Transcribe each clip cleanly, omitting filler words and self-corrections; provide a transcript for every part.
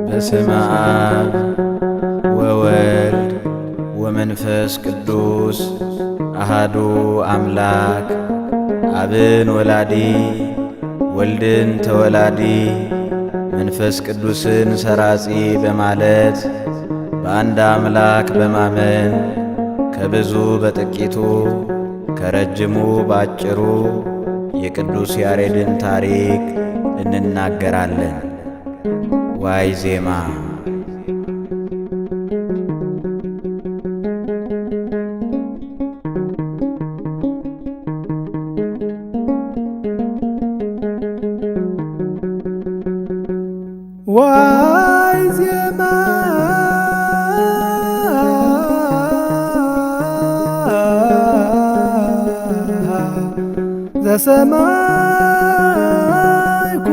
በስመ አብ ወወልድ ወመንፈስ ቅዱስ አሃዱ አምላክ አብን ወላዲ ወልድን ተወላዲ መንፈስ ቅዱስን ሰራጺ በማለት በአንድ አምላክ በማመን ከብዙ በጥቂቱ ከረጅሙ ባጭሩ የቅዱስ ያሬድን ታሪክ እንናገራለን። ዋይ ዜማ! ዋይ ዜማ ዘሰማይኩ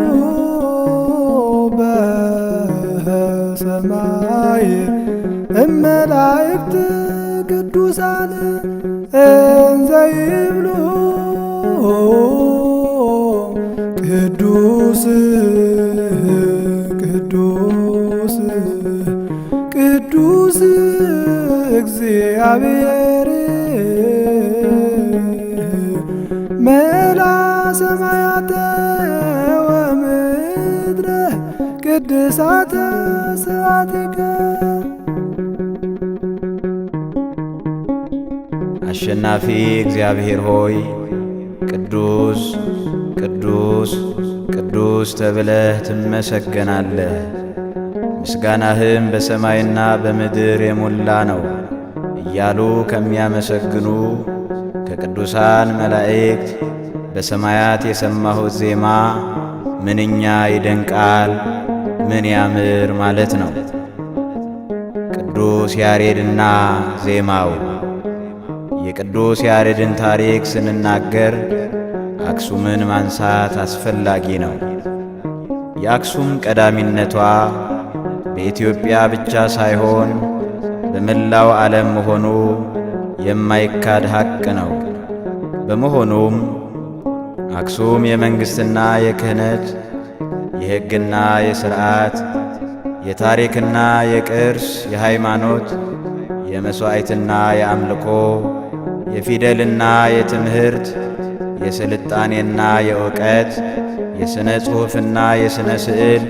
በሰማይ እመላእክት ቅዱሳን እንዘ ይብሉ ቅዱስ ቅዱስ ቅዱስ እግዚአብሔር መላ ሰማያተ ወምድረ ቅድሳተ ስብሐቲከ። አሸናፊ እግዚአብሔር ሆይ ቅዱስ ቅዱስ ቅዱስ ተብለህ ትመሰገናለህ። ምስጋናህም በሰማይና በምድር የሞላ ነው እያሉ ከሚያመሰግኑ ከቅዱሳን መላእክት በሰማያት የሰማሁት ዜማ ምንኛ ይደንቃል፣ ምን ያምር ማለት ነው። ቅዱስ ያሬድና ዜማው። የቅዱስ ያሬድን ታሪክ ስንናገር አክሱምን ማንሳት አስፈላጊ ነው። የአክሱም ቀዳሚነቷ በኢትዮጵያ ብቻ ሳይሆን በመላው ዓለም መሆኑ የማይካድ ሐቅ ነው። በመሆኑም አክሱም የመንግሥትና የክህነት፣ የሕግና የሥርዓት፣ የታሪክና የቅርስ፣ የሃይማኖት፣ የመሥዋዕትና የአምልኮ፣ የፊደልና የትምህርት፣ የስልጣኔና የእውቀት፣ የሥነ ጽሑፍና የሥነ ስዕል፣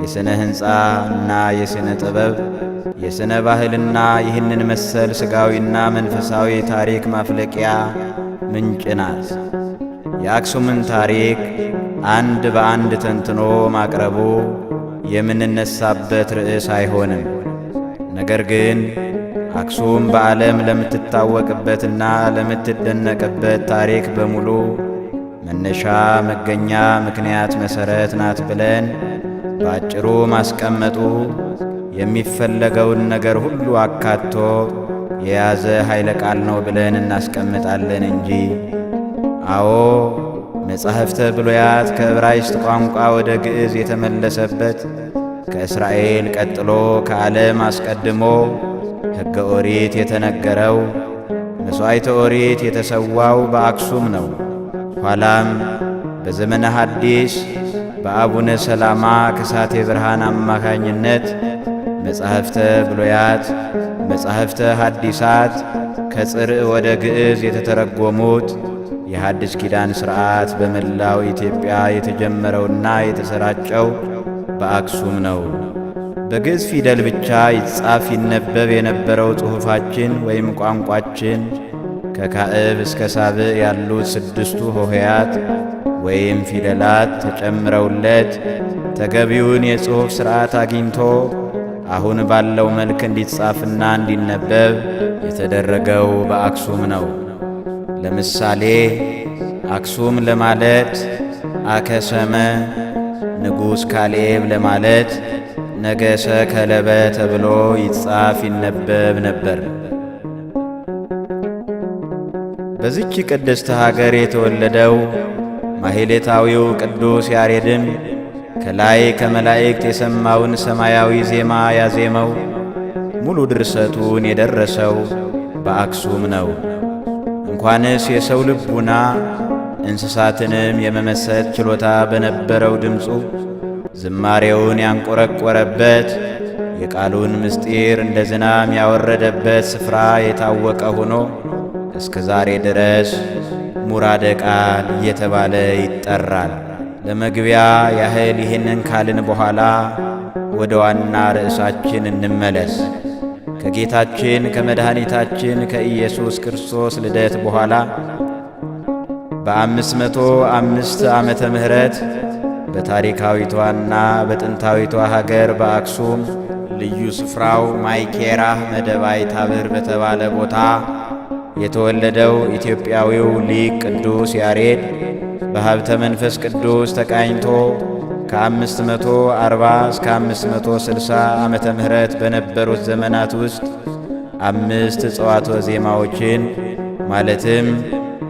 የሥነ ሕንፃና የሥነ ጥበብ፣ የሥነ ባህልና ይህንን መሰል ሥጋዊና መንፈሳዊ ታሪክ ማፍለቂያ ምንጭ ናት። የአክሱምን ታሪክ አንድ በአንድ ተንትኖ ማቅረቡ የምንነሳበት ርዕስ አይሆንም። ነገር ግን አክሱም በዓለም ለምትታወቅበትና ለምትደነቅበት ታሪክ በሙሉ መነሻ፣ መገኛ፣ ምክንያት፣ መሠረት ናት ብለን በአጭሩ ማስቀመጡ የሚፈለገውን ነገር ሁሉ አካቶ የያዘ ኃይለ ቃል ነው ብለን እናስቀምጣለን እንጂ። አዎ መጻሕፍተ ብሉያት ከዕብራይስጥ ቋንቋ ወደ ግዕዝ የተመለሰበት፣ ከእስራኤል ቀጥሎ ከዓለም አስቀድሞ ሕገ ኦሪት የተነገረው፣ መሥዋዕተ ኦሪት የተሰዋው በአክሱም ነው። ኋላም በዘመነ ሐዲስ በአቡነ ሰላማ ከሳቴ ብርሃን አማካኝነት መጻሕፍተ ብሉያት፣ መጻሕፍተ ሐዲሳት ከጽርዕ ወደ ግዕዝ የተተረጎሙት የሐዲስ ኪዳን ሥርዓት በመላው ኢትዮጵያ የተጀመረውና የተሰራጨው በአክሱም ነው። በግዕዝ ፊደል ብቻ ይጻፍ ይነበብ የነበረው ጽሑፋችን ወይም ቋንቋችን ከካዕብ እስከ ሳብዕ ያሉት 6ቱ ሆሄያት ወይም ፊደላት ተጨምረውለት ተገቢውን የጽሑፍ ሥርዓት አግኝቶ አሁን ባለው መልክ እንዲጻፍና እንዲነበብ የተደረገው በአክሱም ነው። ለምሳሌ አክሱም ለማለት አከሰመ፣ ንጉሥ ካሌብ ለማለት ነገሰ ከለበ ተብሎ ይጻፍ ይነበብ ነበር። በዚች ቅድስት ሀገር የተወለደው ማሕሌታዊው ቅዱስ ያሬድም ከላይ ከመላእክት የሰማውን ሰማያዊ ዜማ ያዜመው ሙሉ ድርሰቱን የደረሰው በአክሱም ነው። እንኳንስ የሰው ልቡና እንስሳትንም የመመሰጥ ችሎታ በነበረው ድምፁ ዝማሬውን ያንቆረቆረበት የቃሉን ምስጢር እንደ ዝናም ያወረደበት ስፍራ የታወቀ ሆኖ እስከ ዛሬ ድረስ ሙራደ ቃል እየተባለ ይጠራል። ለመግቢያ ያህል ይህንን ካልን በኋላ ወደ ዋና ርዕሳችን እንመለስ። ከጌታችን ከመድኃኒታችን ከኢየሱስ ክርስቶስ ልደት በኋላ በ505 ዓመተ ምህረት በታሪካዊቷና በጥንታዊቷ ሀገር በአክሱም ልዩ ስፍራው ማይኬራህ መደባይ ታብር በተባለ ቦታ የተወለደው ኢትዮጵያዊው ሊቅ ቅዱስ ያሬድ በሀብተ መንፈስ ቅዱስ ተቃኝቶ ከ540 እስከ 560 ዓመተ ምህረት በነበሩት ዘመናት ውስጥ 5 ጽዋተ ዜማዎችን ማለትም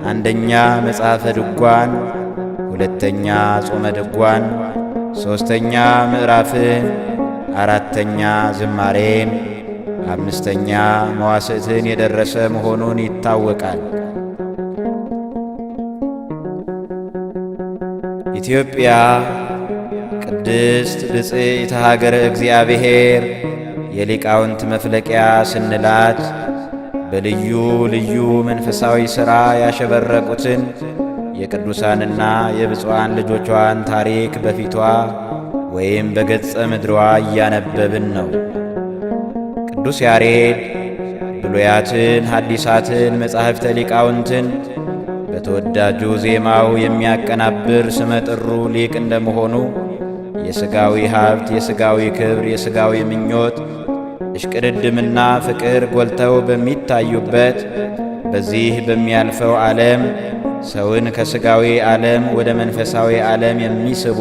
አንደኛ መጽሐፈ ድጓን፣ ሁለተኛ ጾመ ድጓን፣ ሦስተኛ ምዕራፍን፣ አራተኛ ዝማሬን፣ አምስተኛ መዋሥዕትን የደረሰ መሆኑን ይታወቃል። ኢትዮጵያ ቅድስት ብፅዕት ሀገረ እግዚአብሔር የሊቃውንት መፍለቂያ ስንላት በልዩ ልዩ መንፈሳዊ ሥራ ያሸበረቁትን የቅዱሳንና የብፁዓን ልጆቿን ታሪክ በፊቷ ወይም በገጸ ምድሯ እያነበብን ነው። ቅዱስ ያሬድ ብሉያትን፣ ሐዲሳትን፣ መጻሕፍተ ሊቃውንትን በተወዳጁ ዜማው የሚያቀናብር ስመጥሩ ሊቅ እንደመሆኑ የሥጋዊ ሀብት፣ የሥጋዊ ክብር፣ የሥጋዊ ምኞት፣ እሽቅድድምና ፍቅር ጎልተው በሚታዩበት በዚህ በሚያልፈው ዓለም ሰውን ከሥጋዊ ዓለም ወደ መንፈሳዊ ዓለም የሚስቡ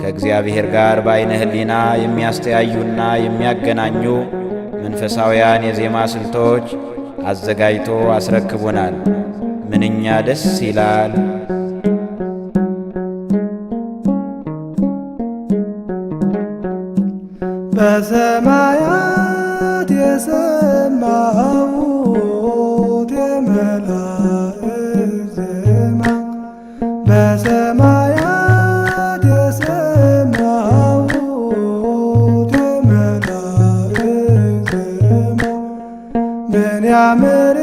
ከእግዚአብሔር ጋር በዓይነ ሕሊና የሚያስተያዩና የሚያገናኙ መንፈሳውያን የዜማ ስልቶች አዘጋጅቶ አስረክቦናል። ምንኛ ደስ ይላል! በሰማያት የሰማሁት የመላእክት ዜማ በሰማያት የሰማሁት የመላእክት ዜማ ምን ያምር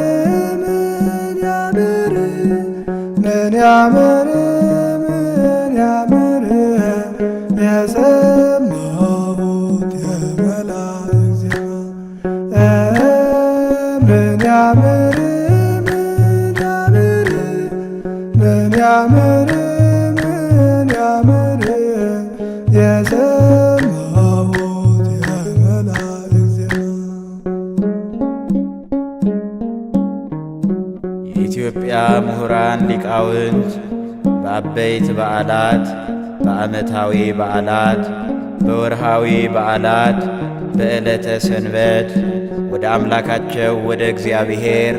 ምን ያምር ምን ያምር ምን ያምር የሰማሁት የመላእክት ዜማ ምን ያምር ምን ያምር ምን ያምር ምን ያምር የሰማሁት የመላእክት ዜማ። የኢትዮጵያ ምሁራን ሊቃውንት በአበይት በዓላት፣ በዓመታዊ በዓላት፣ በወርሃዊ በዓላት፣ በዕለተ ሰንበት ወደ አምላካቸው ወደ እግዚአብሔር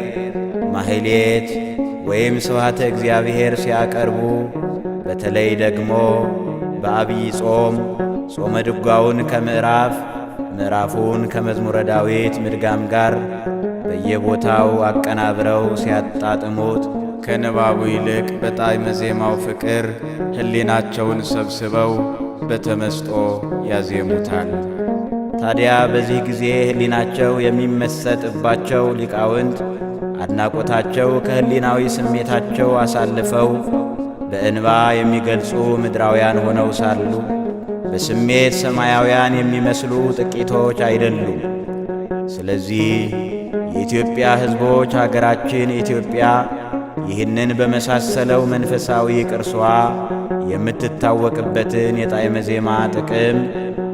ማሕሌት ወይም ስብሐተ እግዚአብሔር ሲያቀርቡ በተለይ ደግሞ በዐቢይ ጾም ጾመ ድጓውን ከምዕራፍ ምዕራፉን ከመዝሙረ ዳዊት ምድጋም ጋር በየቦታው አቀናብረው ሲያጣጥሙት ከንባቡ ይልቅ በጣዕመ ዜማው ፍቅር ሕሊናቸውን ሰብስበው በተመስጦ ያዜሙታል። ታዲያ በዚህ ጊዜ ሕሊናቸው የሚመሰጥባቸው ሊቃውንት አድናቆታቸው ከሕሊናዊ ስሜታቸው አሳልፈው በእንባ የሚገልጹ ምድራውያን ሆነው ሳሉ በስሜት ሰማያውያን የሚመስሉ ጥቂቶች አይደሉም። ስለዚህ የኢትዮጵያ ሕዝቦች አገራችን ኢትዮጵያ ይህንን በመሳሰለው መንፈሳዊ ቅርሷ የምትታወቅበትን የጣዕመ ዜማ ጥቅም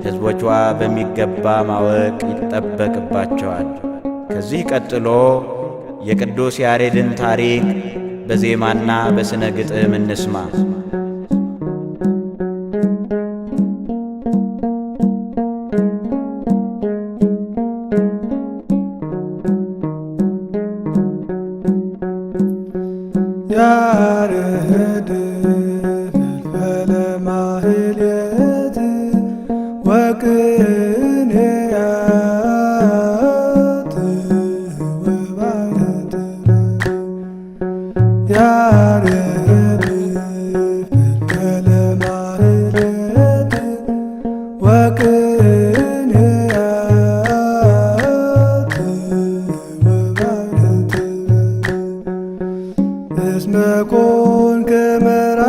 ሕዝቦቿ በሚገባ ማወቅ ይጠበቅባቸዋል። ከዚህ ቀጥሎ የቅዱስ ያሬድን ታሪክ በዜማና በስነ ግጥም እንስማ። ያሬድ ፈልፈለ ማሕሌት ወቅኔያት ወባሕት ኮንከ መርዓ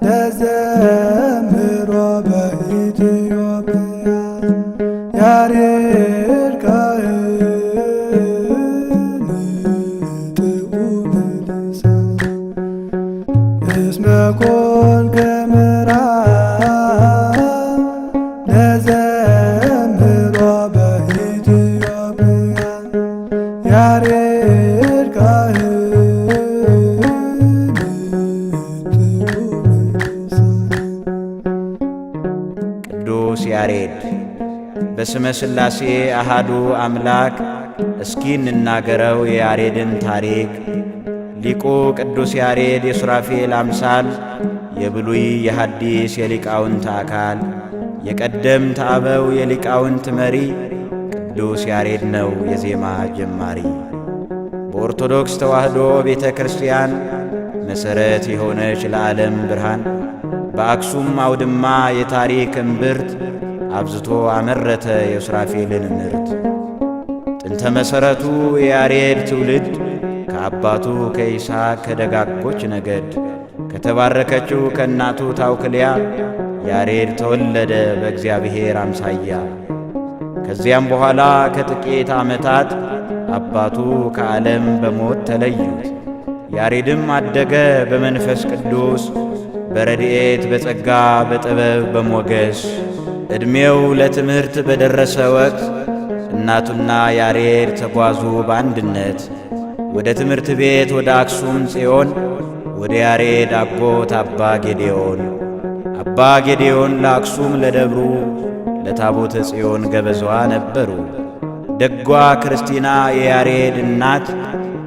ለዘምሮ በኢትዮጵያ ያሬድ ካህን ጥዑመ ልሳን እስመ ኮንከ መርዓ ለዘምሮ በኢትዮጵያ ያሬድ ካህን ጥዑመ ልሳን። ቅዱስ ያሬድ በስመ ሥላሴ አሃዱ አምላክ። እስኪ እንናገረው የያሬድን ታሪክ። ሊቁ ቅዱስ ያሬድ የሱራፌል አምሳል፣ የብሉይ የሐዲስ የሊቃውንት አካል፣ የቀደምት አበው የሊቃውንት መሪ ቅዱስ ያሬድ ነው የዜማ ጀማሪ። በኦርቶዶክስ ተዋሕዶ ቤተ ክርስቲያን መሠረት የሆነች ለዓለም ብርሃን፣ በአክሱም አውድማ የታሪክ እምብርት አብዝቶ አመረተ የሱራፌልን ምርት። ጥንተ መሠረቱ የያሬድ ትውልድ ከአባቱ ከይስሐቅ ከደጋጎች ነገድ ከተባረከችው ከእናቱ ታውክልያ ያሬድ ተወለደ በእግዚአብሔር አምሳያ። ከዚያም በኋላ ከጥቂት ዓመታት አባቱ ከዓለም በሞት ተለዩት። ያሬድም አደገ በመንፈስ ቅዱስ በረድኤት በጸጋ በጥበብ በሞገስ። ዕድሜው ለትምህርት በደረሰ ወቅት እናቱና ያሬድ ተጓዙ በአንድነት ወደ ትምህርት ቤት ወደ አክሱም ጽዮን፣ ወደ ያሬድ አጎት አባ ጌዴዎን። አባ ጌዴዎን ለአክሱም ለደብሩ ለታቦተ ጽዮን ገበዟ ነበሩ። ደጓ ክርስቲና የያሬድ እናት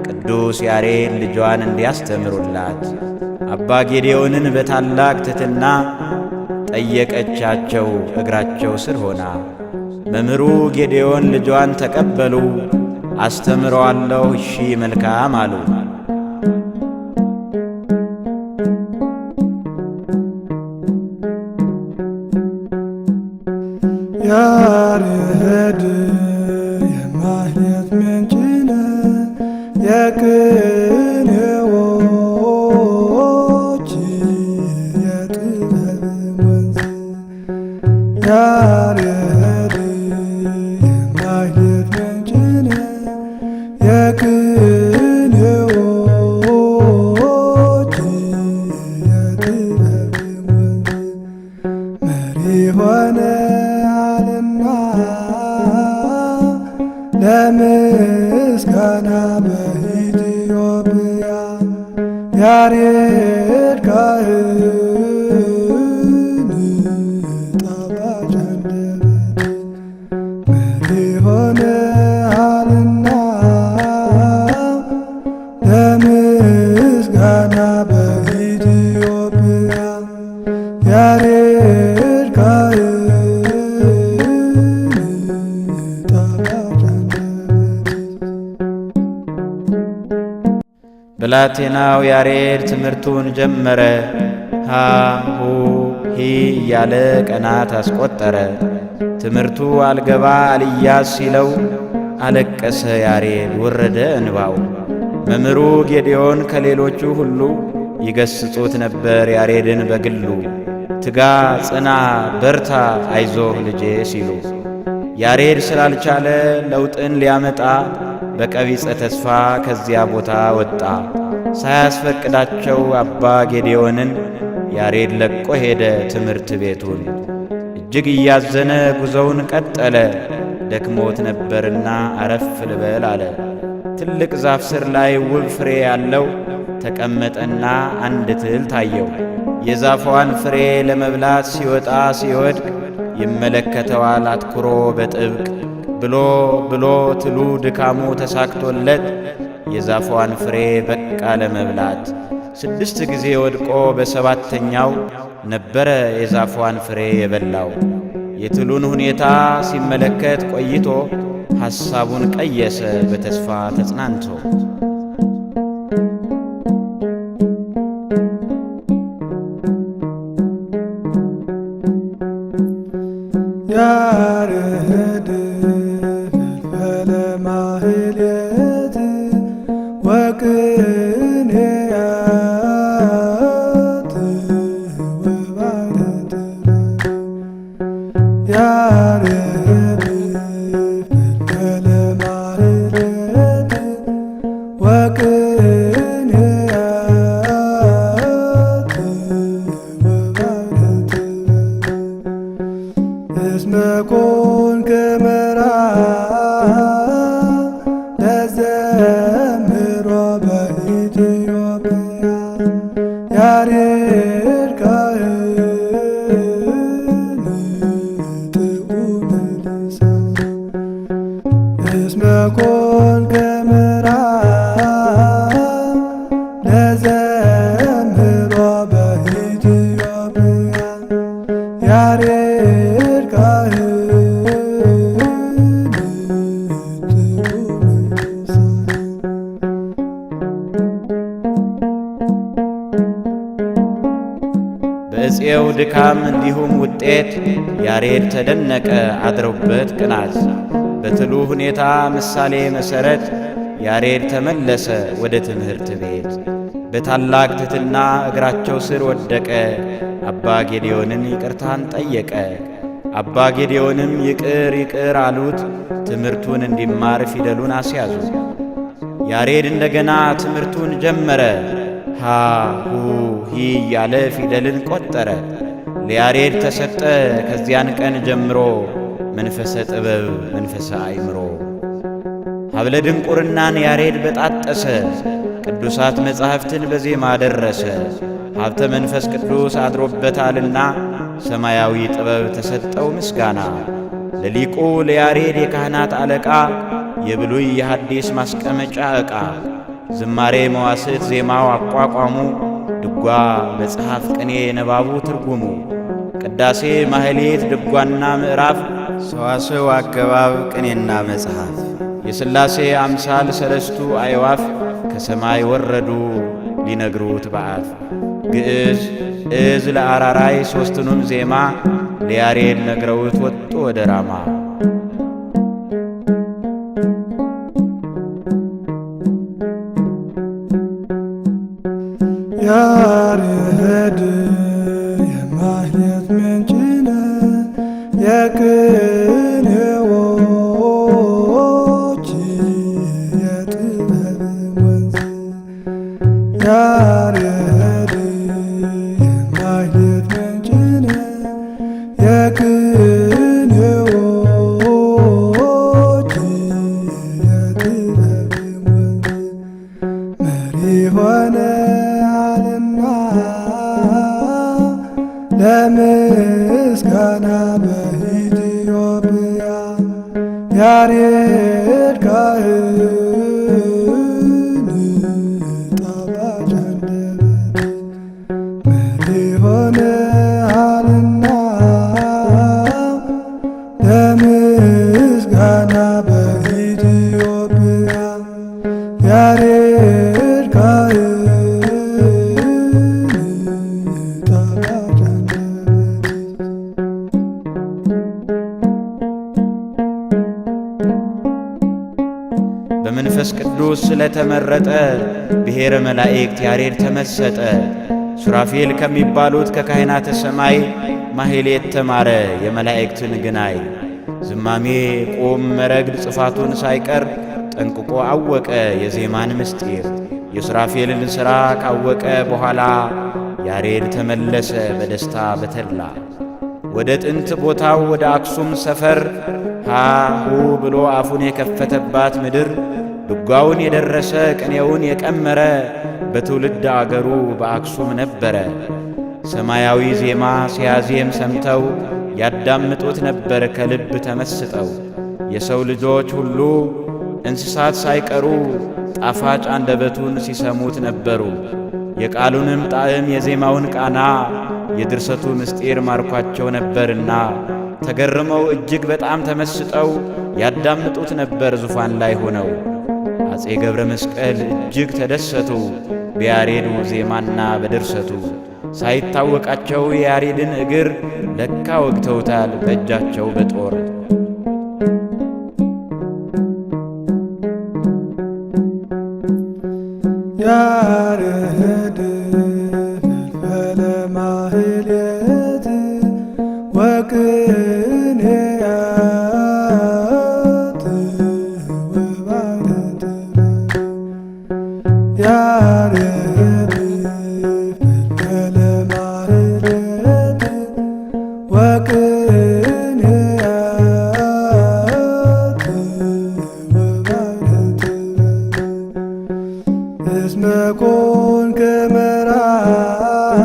ቅዱስ ያሬድ ልጇን እንዲያስተምሩላት አባ ጌዴዎንን በታላቅ ትሕትና ጠየቀቻቸው እግራቸው ስር ሆና። መምህሩ ጌዴዎን ልጇን ተቀበሉ፣ አስተምረዋለሁ እሺ መልካም አሉ። ያሬድ የማህሌት ምንጭ ነህ የቅኔዎች የጥበብ ወንዝ። ያሬድ የማህሌት ምንጭ ነህ የቅኔዎች የጥበብ ወንዝ። መሪ ሆነሃልና ለምስጋና በኢትዮጵያ ያሬድ ካህን ጣፋጭ አንደበት። መሪ ሆነሃልና ለምስጋና በኢትዮጵያ ያሬድ ካህን ጣፋጭ አንደበት። ብላቴናው ያሬድ ትምህርቱን ጀመረ። ሃ ሁ ሂ እያለ ቀናት አስቆጠረ። ትምህርቱ አልገባ አልያዝ ሲለው አለቀሰ ያሬድ ወረደ እንባው። መምህሩ ጌዴዎን ከሌሎቹ ሁሉ ይገስጹት ነበር ያሬድን በግሉ። ትጋ፣ ጽና፣ በርታ፣ አይዞህ ልጄ ሲሉ ያሬድ ስላልቻለ ለውጥን ሊያመጣ በቀቢጸ ተስፋ ከዚያ ቦታ ወጣ። ሳያስፈቅዳቸው አባ ጌዴዎንን ያሬድ ለቆ ሄደ ትምህርት ቤቱን። እጅግ እያዘነ ጉዞውን ቀጠለ። ደክሞት ነበርና አረፍ ልበል አለ። ትልቅ ዛፍ ስር ላይ ውብ ፍሬ ያለው ተቀመጠና አንድ ትል ታየው። የዛፏን ፍሬ ለመብላት ሲወጣ ሲወድቅ ይመለከተዋል አትኩሮ በጥብቅ። ብሎ ብሎ ትሉ ድካሙ ተሳክቶለት የዛፏን ፍሬ በቃ ለመብላት 6 ጊዜ ወድቆ በሰባተኛው ነበረ የዛፏን ፍሬ የበላው። የትሉን ሁኔታ ሲመለከት ቆይቶ ሐሳቡን ቀየሰ በተስፋ ተጽናንቶ። ያሬድ ፈልፈለ ማህሌት ወቅኔ ፈልፈለ ማህሌት ወቅኔያት ወባሕት እስመ ኮንከ መርኃ ለዘምሮ በኢትዮጵያ ያሬድ ካህን ጥዑመ ልሳን እስመ ኮንከ መርኃ ለዘምሮ በኢትዮጵያ ያሬድ ካህን ጥዑመ ልሳን በዕፄው ድካም እንዲሁም ውጤት ያሬድ ተደነቀ አድረውበት ቅናት። በትሉ ሁኔታ ምሳሌ መሠረት ያሬድ ተመለሰ ወደ ትምህርት ቤት። በታላቅ ትሕትና እግራቸው ስር ወደቀ። አባ ጌዴዎንን ይቅርታን ጠየቀ። አባ ጌዴዎንም ይቅር ይቅር አሉት። ትምህርቱን እንዲማር ፊደሉን አስያዙ። ያሬድ እንደገና ትምህርቱን ጀመረ። ሃ ሁ ሂ እያለ ፊደልን ቈጠረ። ለያሬድ ተሰጠ ከዚያን ቀን ጀምሮ መንፈሰ ጥበብ መንፈሰ አእምሮ። ሀብለ ድንቁርናን ያሬድ በጣጠሰ። ቅዱሳት መጻሕፍትን በዜማ ደረሰ። ሀብተ መንፈስ ቅዱስ አድሮበታልና ሰማያዊ ጥበብ ተሰጠው ምስጋና። ለሊቁ ለያሬድ የካህናት አለቃ የብሉይ የሐዲስ ማስቀመጫ ዕቃ። ዝማሬ መዋሥዕት ዜማው አቋቋሙ። ድጓ መጽሐፍ ቅኔ ነባቡ ትርጉሙ። ቅዳሴ ማህሌት ድጓና ምዕራፍ ሰዋስው አገባብ ቅኔና መጽሐፍ። የሥላሴ አምሳል ሰለስቱ አዕዋፍ ከሰማይ ወረዱ ሊነግሩት በአፍ። ግዕዝ ዕዝ ለአራራይ ሦስቱንም ዜማ ለያሬድ ነግረውት ወጡ ወደ ራማ። ያሬድ የማህሌት ምንጭ ነህ የቅኔዎች የጥበብ ወንዝ። ያሬድ የማህሌት ምንጭ ነህ የቅኔዎች የጥበብ ወንዝ። መሪ ሆነ ለምስጋና በኢትዮጵያ ያሬድ ካህን ጣፋጭ አንደበት መሪ ሆነሃልና ለምስጋና በኢትዮጵያ ያሬድ ካህን በመንፈስ ቅዱስ ስለተመረጠ ብሔረ መላእክት ያሬድ ተመሰጠ። ሱራፌል ከሚባሉት ከካህናተ ሰማይ ማህሌት ተማረ የመላእክትን ግናይ። ዝማሜ ቁም መረግድ ጽፋቱን ሳይቀር ጠንቅቆ አወቀ የዜማን ምስጢር። የሱራፌልን ሥራ ካወቀ በኋላ ያሬድ ተመለሰ በደስታ በተድላ። ወደ ጥንት ቦታው ወደ አክሱም ሰፈር ሃሁ ብሎ አፉን የከፈተባት ምድር ድጓውን የደረሰ ቅኔውን የቀመረ በትውልድ አገሩ በአክሱም ነበረ። ሰማያዊ ዜማ ሲያዜም ሰምተው ያዳምጡት ነበር ከልብ ተመስጠው። የሰው ልጆች ሁሉ እንስሳት ሳይቀሩ ጣፋጭ አንደበቱን ሲሰሙት ነበሩ። የቃሉንም ጣዕም የዜማውን ቃና የድርሰቱ ምስጢር ማርኳቸው ነበርና ተገርመው እጅግ በጣም ተመስጠው ያዳምጡት ነበር ዙፋን ላይ ሆነው። አፄ ገብረ መስቀል እጅግ ተደሰቱ በያሬዱ ዜማና በድርሰቱ። ሳይታወቃቸው የያሬድን እግር ለካ ወግተውታል በእጃቸው በጦር። ያሬድ ፈልፈለ ማህሌት ወቅኔያት ኮንከ መርዓዊ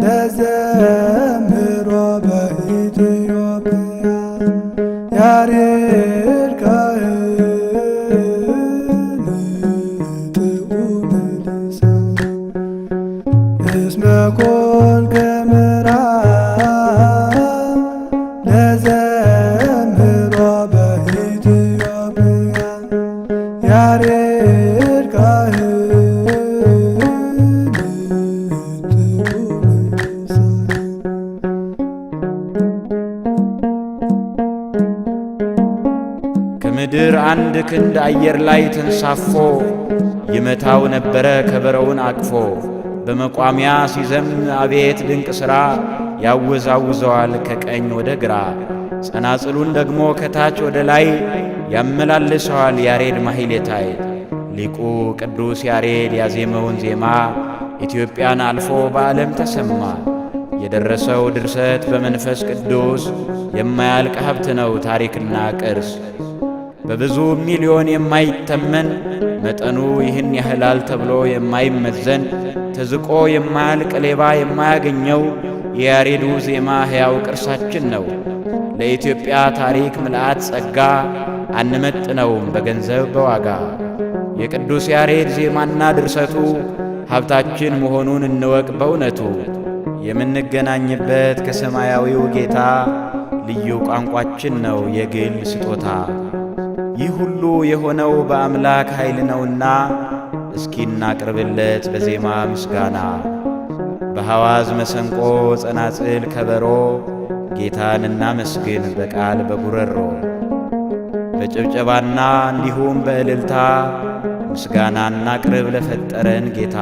ለዘምሮ በኢትዮጵያ ያሬድ ካህን ጥዑመ ልሳን እስመ ኮንከ መርዓዊ ለዘምሮ በኢትዮጵያ ያሬድ ካህን ጥዑመ ልሳን ከምድር አንድ ክንድ አየር ላይ ተንሳፎ ይመታው ነበረ ከበሮውን አቅፎ። በመቋሚያ ሲዘም አቤት ድንቅ ሥራ ያወዛውዘዋል ከቀኝ ወደ ግራ። ጸናጽሉን ደግሞ ከታች ወደ ላይ ያመላልሰዋል ያሬድ ማሕሌታይ። ሊቁ ቅዱስ ያሬድ ያዜመውን ዜማ ኢትዮጵያን አልፎ በዓለም ተሰማ። የደረሰው ድርሰት በመንፈስ ቅዱስ የማያልቅ ሀብት ነው ታሪክና ቅርስ። በብዙ ሚሊዮን የማይተመን መጠኑ ይህን ያህላል ተብሎ የማይመዘን ተዝቆ የማያልቅ ሌባ የማያገኘው የያሬዱ ዜማ ሕያው ቅርሳችን ነው። ለኢትዮጵያ ታሪክ ምልአት ጸጋ አንመጥነውም በገንዘብ በዋጋ። የቅዱስ ያሬድ ዜማና ድርሰቱ ሀብታችን መሆኑን እንወቅ በእውነቱ። የምንገናኝበት ከሰማያዊው ጌታ ልዩ ቋንቋችን ነው የግል ስጦታ። ይህ ሁሉ የሆነው በአምላክ ኃይል ነውና እስኪ እናቅርብለት በዜማ ምስጋና። በሐዋዝ መሰንቆ፣ ጸናጽል፣ ከበሮ ጌታን እናመስግን በቃል በጉረሮ። በጭብጨባና እንዲሁም በእልልታ ምስጋና እናቅርብ ለፈጠረን ጌታ።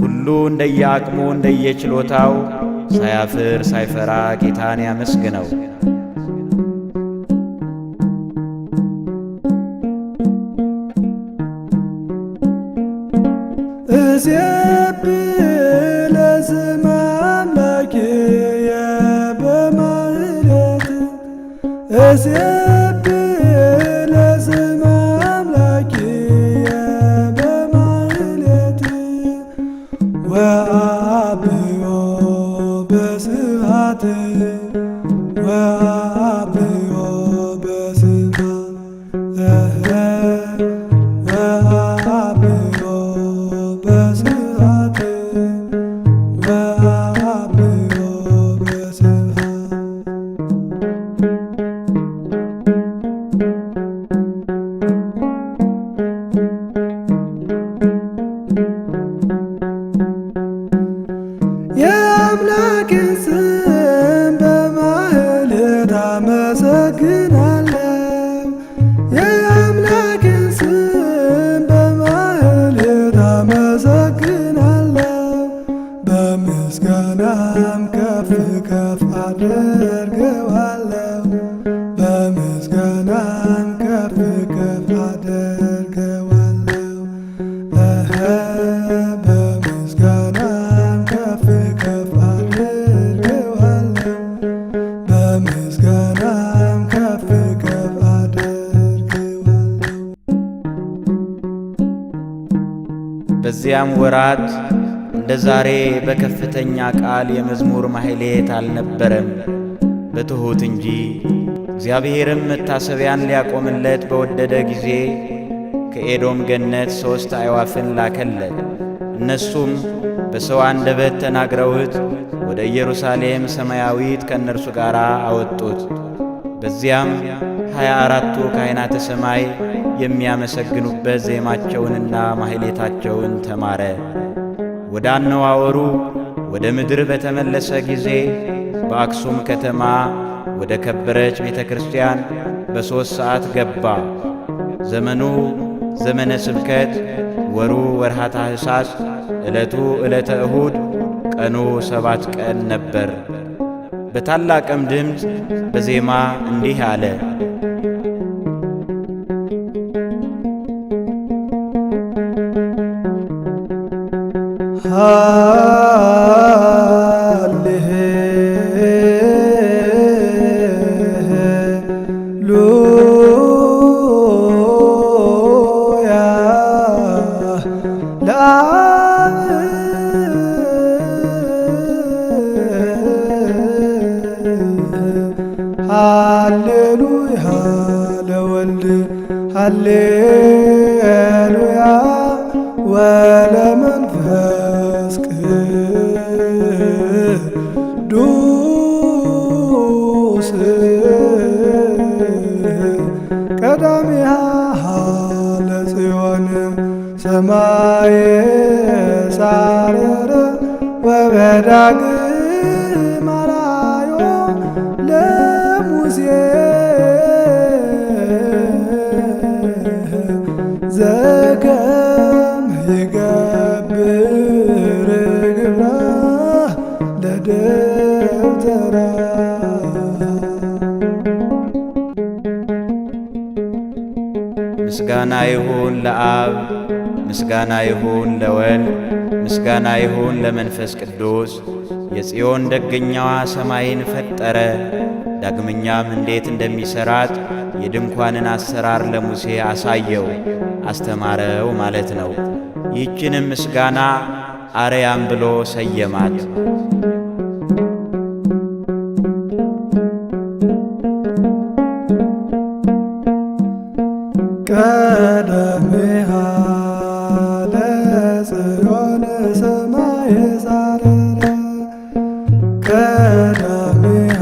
ሁሉ እንደየአቅሙ እንደየችሎታው ሳያፍር ሳይፈራ ጌታን ያመስግነው። እሴብሕ ለስመ አምላክየ በማኅሌት እሴብሕ ለስመ አምላክየ በማኅሌት ወአብዮ በስብሐት ወአብዮ በስብሐት ወአብዮ በስብሐት ወአብዮ በስብሐት የአምላክን ስም በማኅሌት አመሰግናለሁ። የአምላክን ስም በማኅሌት አመሰግናለሁ። በምስጋናም ከፍ ከፍ አደርገዋለሁ። በምስጋናም ከፍ ከፍ አደርገዋለሁ። በምስጋናም ከፍ ከፍ አደርገዋለሁ። በምስጋናም ከፍ ከፍ አደርገዋለሁ። በዚያም ወራት እንደ ዛሬ በከፍተኛ ቃል የመዝሙር ማሕሌት አልነበረም በትሑት እንጂ። እግዚአብሔርም መታሰቢያን ሊያቆምለት በወደደ ጊዜ ከኤዶም ገነት 3 አዕዋፍን ላከለት። እነሱም በሰው አንደበት ተናግረውት ወደ ኢየሩሳሌም ሰማያዊት ከእነርሱ ጋር አወጡት። በዚያም 24ቱ ካህናተ ሰማይ የሚያመሰግኑበት ዜማቸውንና ማሕሌታቸውን ተማረ። ወደ አነዋወሩ ወደ ምድር በተመለሰ ጊዜ በአክሱም ከተማ ወደ ከበረች ቤተ ክርስቲያን በ3 ሰዓት ገባ። ዘመኑ ዘመነ ስብከት፣ ወሩ ወርሃ ታኅሳስ፣ ዕለቱ ዕለተ እሁድ፣ ቀኑ 7 ቀን ነበር። በታላቅም ድምፅ በዜማ እንዲህ አለ። ሃሌሉያ ሃሌሉያ ወለመንፈስ ቅዱስ ቀዳሚሃ ለጽዮን ሰማየ ሳረረ ወበዳግም አርአዮ ለሙሴ ዘከመ ይገብር ግብራ ለደብተራ። ምስጋና ይሁን ለአብ፣ ምስጋና ይሁን ለወልድ፣ ምስጋና ይሁን ለመንፈስ ቅዱስ። የጽዮን ደገኛዋ ሰማይን ፈጠረ። ዳግመኛም እንዴት እንደሚሠራት የድንኳንን አሰራር ለሙሴ አሳየው፣ አስተማረው ማለት ነው። ይህችንም ምስጋና አርያም ብሎ ሰየማት። ቀዳሚሃ ለጽዮን ሰማየ ሳረረ ቀዳሚሃ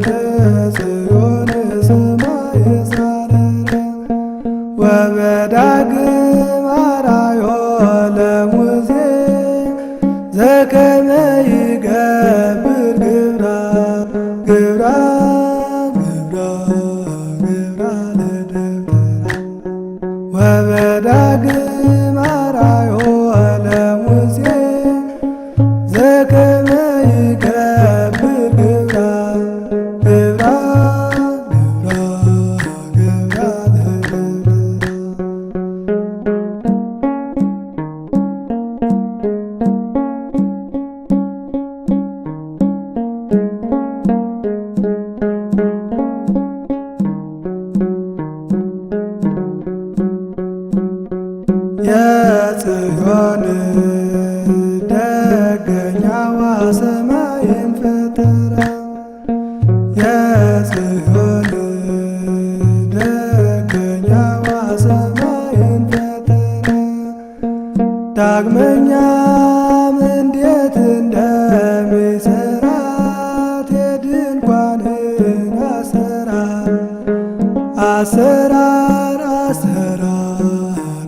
ለጽዮን ሰማየ ሳረረ ወበዳግም አርአዮ ለሙሴ ዘከመ ይገብር ግብራ ግብራ ወበዳግም አርአዮ ለሙሴ ዘከመ ይገብር ግብራ ግብራ ግብራ ለደብተራ። የጽዮን ደገኛዋ ሰማይን ፈጠረ የጽዮን ደገኛዋ ሰማይን ፈጠረ ዳግመኛም እንዴት እንደሚሠራት የድንኳንን አሰራር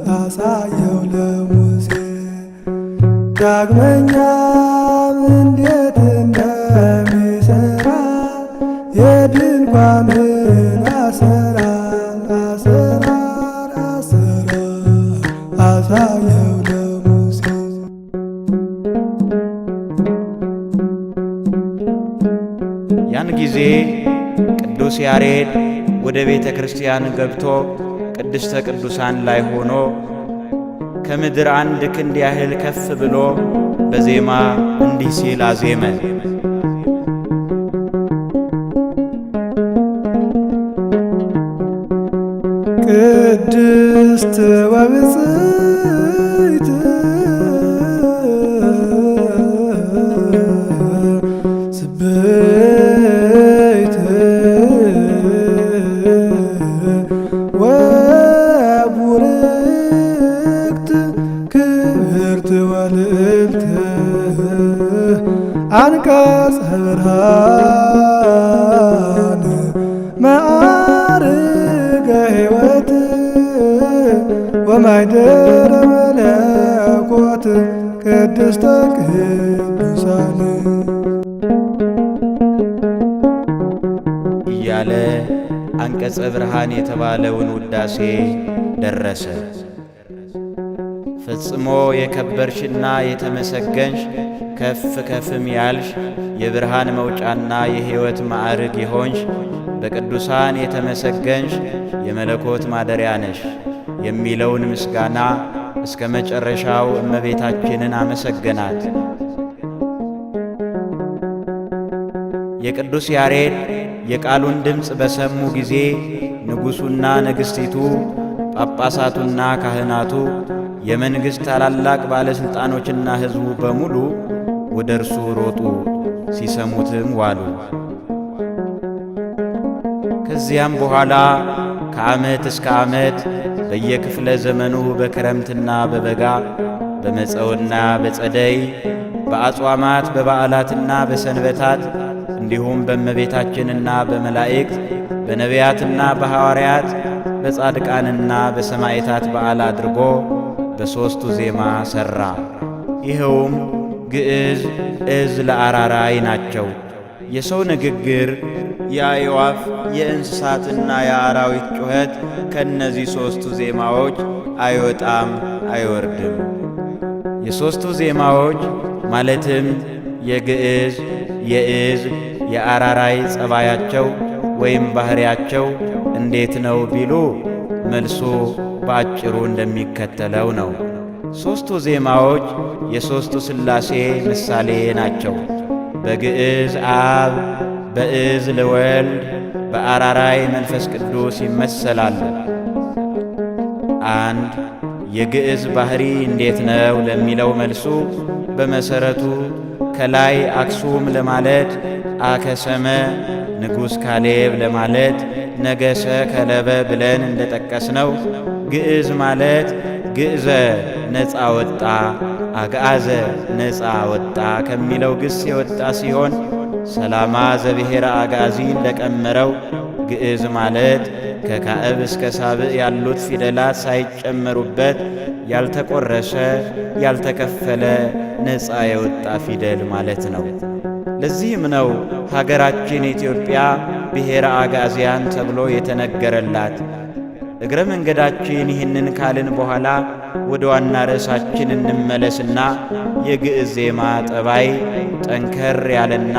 አሳየው ለሙሴ ዳግመኛም እንዴት እንደሚሠራት የድንኳንን አሰራር አሳየው ለሙሴ። ያን ጊዜ ቅዱስ ያሬድ ወደ ቤተ ክርስቲያን ገብቶ ቅድስተ ቅዱሳን ላይ ሆኖ ከምድር አንድ ክንድ ያህል ከፍ ብሎ በዜማ እንዲህ ሲል አዜመ። ቅድስት ወብፅዕት ስብሕት ወቡርክት ክብርት ወልዕልት አንቀጸ ብርሃን ማዕርገ ሕይወት ወማኅደረ መለኮት ቅድስተ ቅዱሳን እያለ አንቀጸ ብርሃን የተባለውን ውዳሴ ደረሰ። ፈጽሞ የከበርሽና የተመሰገንሽ ከፍ ከፍም ያልሽ የብርሃን መውጫና የሕይወት ማዕርግ የሆንሽ በቅዱሳን የተመሰገንሽ የመለኮት ማደሪያ ነሽ የሚለውን ምስጋና እስከ መጨረሻው እመቤታችንን አመሰገናት። የቅዱስ ያሬድ የቃሉን ድምፅ በሰሙ ጊዜ ንጉሡና ንግሥቲቱ፣ ጳጳሳቱና ካህናቱ፣ የመንግሥት ታላላቅ ባለሥልጣኖችና ሕዝቡ በሙሉ ወደ እርሱ ሮጡ፣ ሲሰሙትም ዋሉ። ከዚያም በኋላ ከዓመት እስከ ዓመት በየክፍለ ዘመኑ በክረምትና በበጋ በመጸውና በጸደይ በአጽዋማት በበዓላትና በሰንበታት እንዲሁም በእመቤታችንና በመላእክት በነቢያትና በሐዋርያት በጻድቃንና በሰማዕታት በዓል አድርጎ በሦስቱ ዜማ ሠራ። ይኸውም ግዕዝ፣ ዕዝል፣ አራራይ ናቸው። የሰው ንግግር፣ የአዕዋፍ የእንስሳትና የአራዊት ጩኸት ከእነዚህ ሦስቱ ዜማዎች አይወጣም አይወርድም። የሦስቱ ዜማዎች ማለትም የግዕዝ፣ የዕዝል፣ የአራራይ ጸባያቸው ወይም ባሕርያቸው እንዴት ነው ቢሉ መልሱ በአጭሩ እንደሚከተለው ነው። ሦስቱ ዜማዎች የሦስቱ ሥላሴ ምሳሌ ናቸው። በግዕዝ አብ፣ በዕዝል ወልድ፣ በአራራይ መንፈስ ቅዱስ ይመሰላሉ። አንድ የግዕዝ ባሕሪ እንዴት ነው ለሚለው መልሱ በመሠረቱ ከላይ አክሱም ለማለት አከሰመ፣ ንጉሥ ካሌብ ለማለት ነገሰ ከለበ ብለን እንደጠቀስነው ግዕዝ ማለት ግዕዘ ነፃ ወጣ፣ አግዓዘ ነፃ ወጣ ከሚለው ግስ የወጣ ሲሆን ሰላማ ዘብሔረ አጋዚ እንደቀመረው ግዕዝ ማለት ከካዕብ እስከ ሳብዕ ያሉት ፊደላት ሳይጨመሩበት ያልተቆረሰ ያልተከፈለ ነፃ የወጣ ፊደል ማለት ነው። ለዚህም ነው ሀገራችን ኢትዮጵያ ብሔረ አጋዚያን ተብሎ የተነገረላት። እግረ መንገዳችን ይህንን ካልን በኋላ ወደ ዋና ርዕሳችን እንመለስና የግዕዝ ዜማ ጠባይ ጠንከር ያለና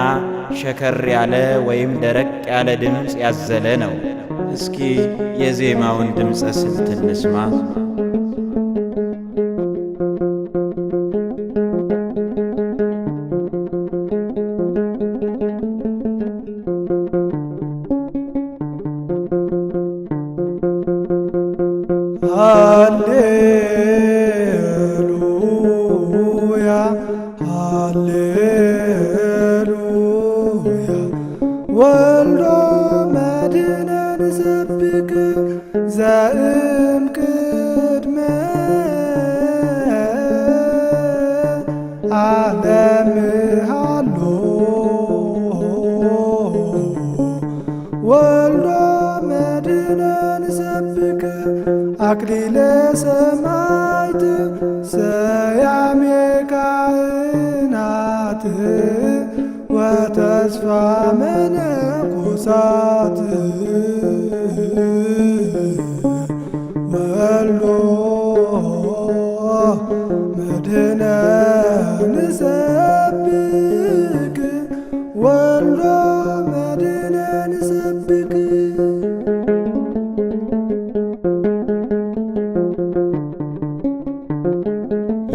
ሸከር ያለ ወይም ደረቅ ያለ ድምፅ ያዘለ ነው። እስኪ የዜማውን ድምፀ ስልት እንስማ። ሃሌሉያ ሃሌሉያ ወልዶ መድኅነ ንሰብክ ዘእም ቅድመ ዓለም ሃሎ ወልዶ መድኅነ ንሰብክ አክሊለ ሰማዕት ሰያሜ ካህናት ወተስፋ መነኮሳት ወልዶ መድኅነ ንሰብክ ወልዶ መድኅነ ንሰብክ።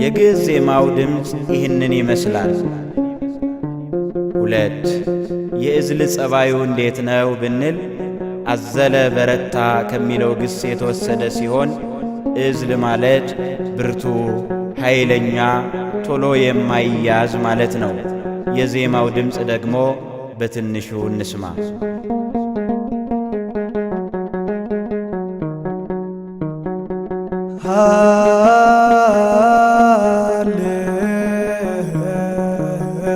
የግዕዝ ዜማው ድምፅ ይህንን ይመስላል። 2 የዕዝል ጸባዩ እንዴት ነው ብንል አዘለ በረታ ከሚለው ግስ የተወሰደ ሲሆን ዕዝል ማለት ብርቱ፣ ኃይለኛ፣ ቶሎ የማይያዝ ማለት ነው። የዜማው ድምፅ ደግሞ በትንሹ እንስማ።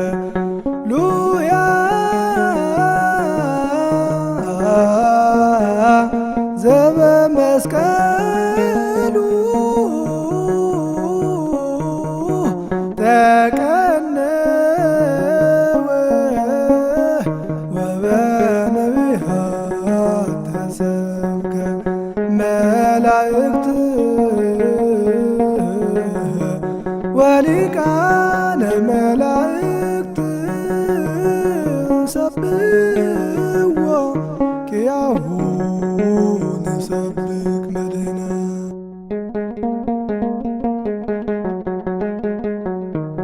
ሃሌሉያ ዘበመስቀሉ ተቀነወ ወበነቢያት ተሰብከ መላእክት ወሊቃነ መላእክት ሰብሕዎ ኪያሁ ንሰብክ መድኅነ።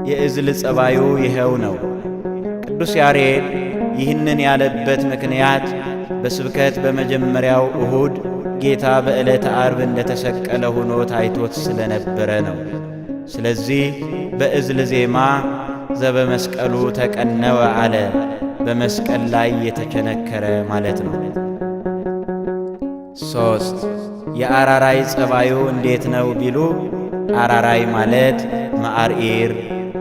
የዕዝል ጸባዩ ይኸው ነው። ቅዱስ ያሬድ ይህንን ያለበት ምክንያት በስብከት በመጀመሪያው እሁድ ጌታ በዕለተ ዓርብ እንደተሰቀለ ሆኖ ታይቶት ስለነበረ ነው። ስለዚህ በዕዝል ዜማ ዘበመስቀሉ ተቀነወ አለ፣ በመስቀል ላይ የተቸነከረ ማለት ነው። 3 የአራራይ ጸባዩ እንዴት ነው ቢሉ አራራይ ማለት ማዕርኢር፣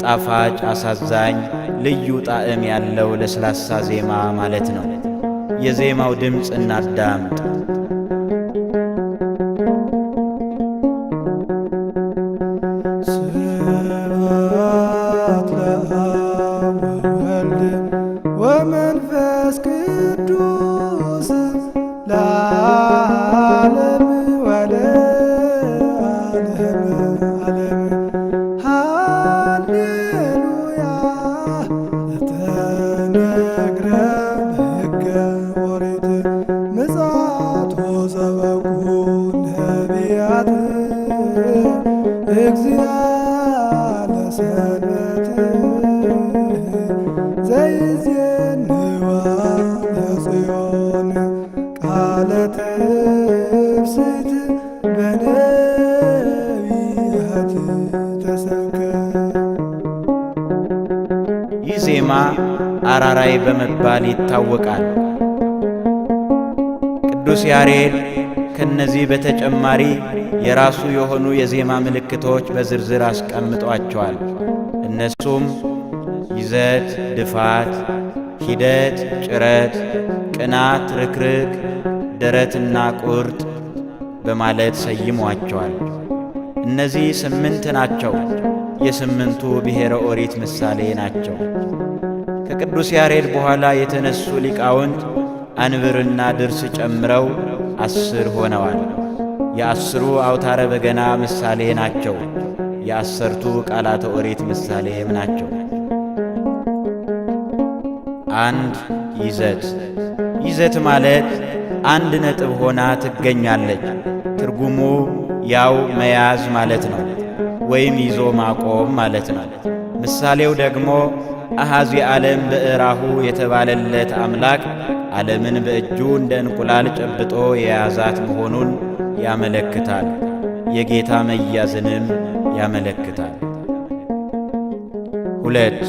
ጣፋጭ፣ አሳዛኝ፣ ልዩ ጣዕም ያለው ለስላሳ ዜማ ማለት ነው። የዜማው ድምፅ እናዳምጥ። ስብሐት ለአብ ወወልድ ወመንፈስ ቅዱስ ለዓለሙ ወለዓለመ ዓለም። ሃሌሉያ ዘተነግረ በሕገ ኦሪት ምጽአት ወዘበቁ ነቢያት እግዚአ ለሰንበት ዘይዜንዋ ለጽዮን ቃለ ትፍስሕት በነቢያት ተሰብከ። ይህ ዜማ አራራይ በመባል ይታወቃል። ቅዱስ ያሬድ ከነዚህ በተጨማሪ የራሱ የሆኑ የዜማ ምልክቶች በዝርዝር አስቀምጧቸዋል። እነሱም ይዘት፣ ድፋት፣ ሂደት፣ ጭረት፣ ቅናት፣ ርክርክ፣ ደረትና ቁርጥ በማለት ሰይሟቸዋል። እነዚህ 8 ናቸው። የ8ቱ ብሔረ ኦሪት ምሳሌ ናቸው። ከቅዱስ ያሬድ በኋላ የተነሱ ሊቃውንት አንብርና ድርስ ጨምረው 10 ሆነዋል። የ10ሩ አውታረ በገና ምሳሌ ናቸው። የ10ቱ ቃላተ ኦሪት ምሳሌም ናቸው። 1 ይዘት። ይዘት ማለት 1 ነጥብ ሆና ትገኛለች። ትርጉሙ ያው መያዝ ማለት ነው፣ ወይም ይዞ ማቆም ማለት ነው። ምሳሌው ደግሞ አሃዚ ዓለም በእራሁ የተባለለት አምላክ ዓለምን በእጁ እንደ እንቁላል ጨብጦ የያዛት መሆኑን ያመለክታል። የጌታ መያዝንም ያመለክታል። 2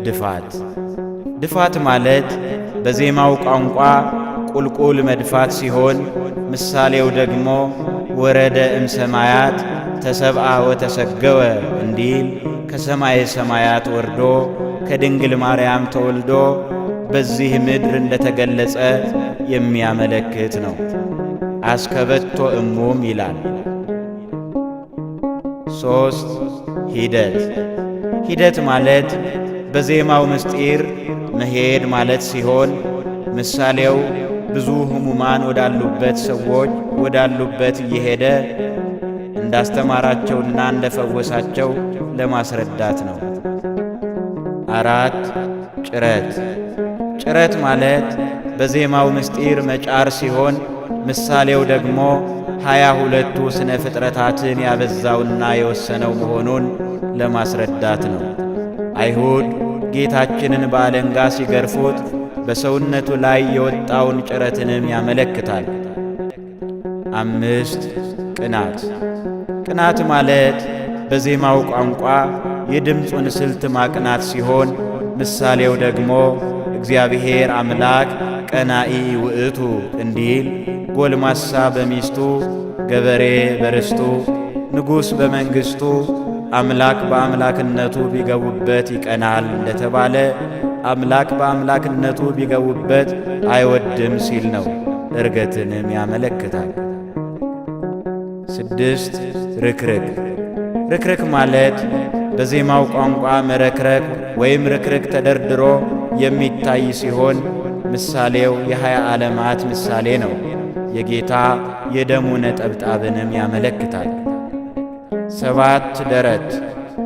ድፋት። ድፋት ማለት በዜማው ቋንቋ ቁልቁል መድፋት ሲሆን ምሳሌው ደግሞ ወረደ እምሰማያት ተሰብአ ወተሰገወ እንዲል ከሰማየ ሰማያት ወርዶ ከድንግል ማርያም ተወልዶ በዚህ ምድር እንደተገለጸ የሚያመለክት ነው። አስከበቶ እሙም ይላል። 3 ሂደት። ሂደት ማለት በዜማው ምስጢር መሄድ ማለት ሲሆን ምሳሌው ብዙ ሕሙማን ወዳሉበት ሰዎች ወዳሉበት እየሄደ እንዳስተማራቸውና እንደፈወሳቸው ለማስረዳት ነው። 4 ጭረት። ጭረት ማለት በዜማው ምስጢር መጫር ሲሆን ምሳሌው ደግሞ 22ቱ ስነ ፍጥረታትን ያበዛውና የወሰነው መሆኑን ለማስረዳት ነው። አይሁድ ጌታችንን በአለንጋ ሲገርፉት በሰውነቱ ላይ የወጣውን ጭረትንም ያመለክታል። 5 ቅናት። ቅናት ማለት በዜማው ቋንቋ የድምፁን ስልት ማቅናት ሲሆን ምሳሌው ደግሞ እግዚአብሔር አምላክ ቀናኢ ውእቱ እንዲል ጎልማሳ በሚስቱ ገበሬ በርስቱ ንጉሥ በመንግሥቱ አምላክ በአምላክነቱ ቢገቡበት ይቀናል እንደተባለ አምላክ በአምላክነቱ ቢገቡበት አይወድም ሲል ነው። እርገትንም ያመለክታል። 6 ርክርክ። ርክርክ ማለት በዜማው ቋንቋ መረክረክ ወይም ርክርክ ተደርድሮ የሚታይ ሲሆን ምሳሌው የ20 ዓለማት ምሳሌ ነው። የጌታ የደሙ ነጠብጣብንም ያመለክታል። 7 ደረት።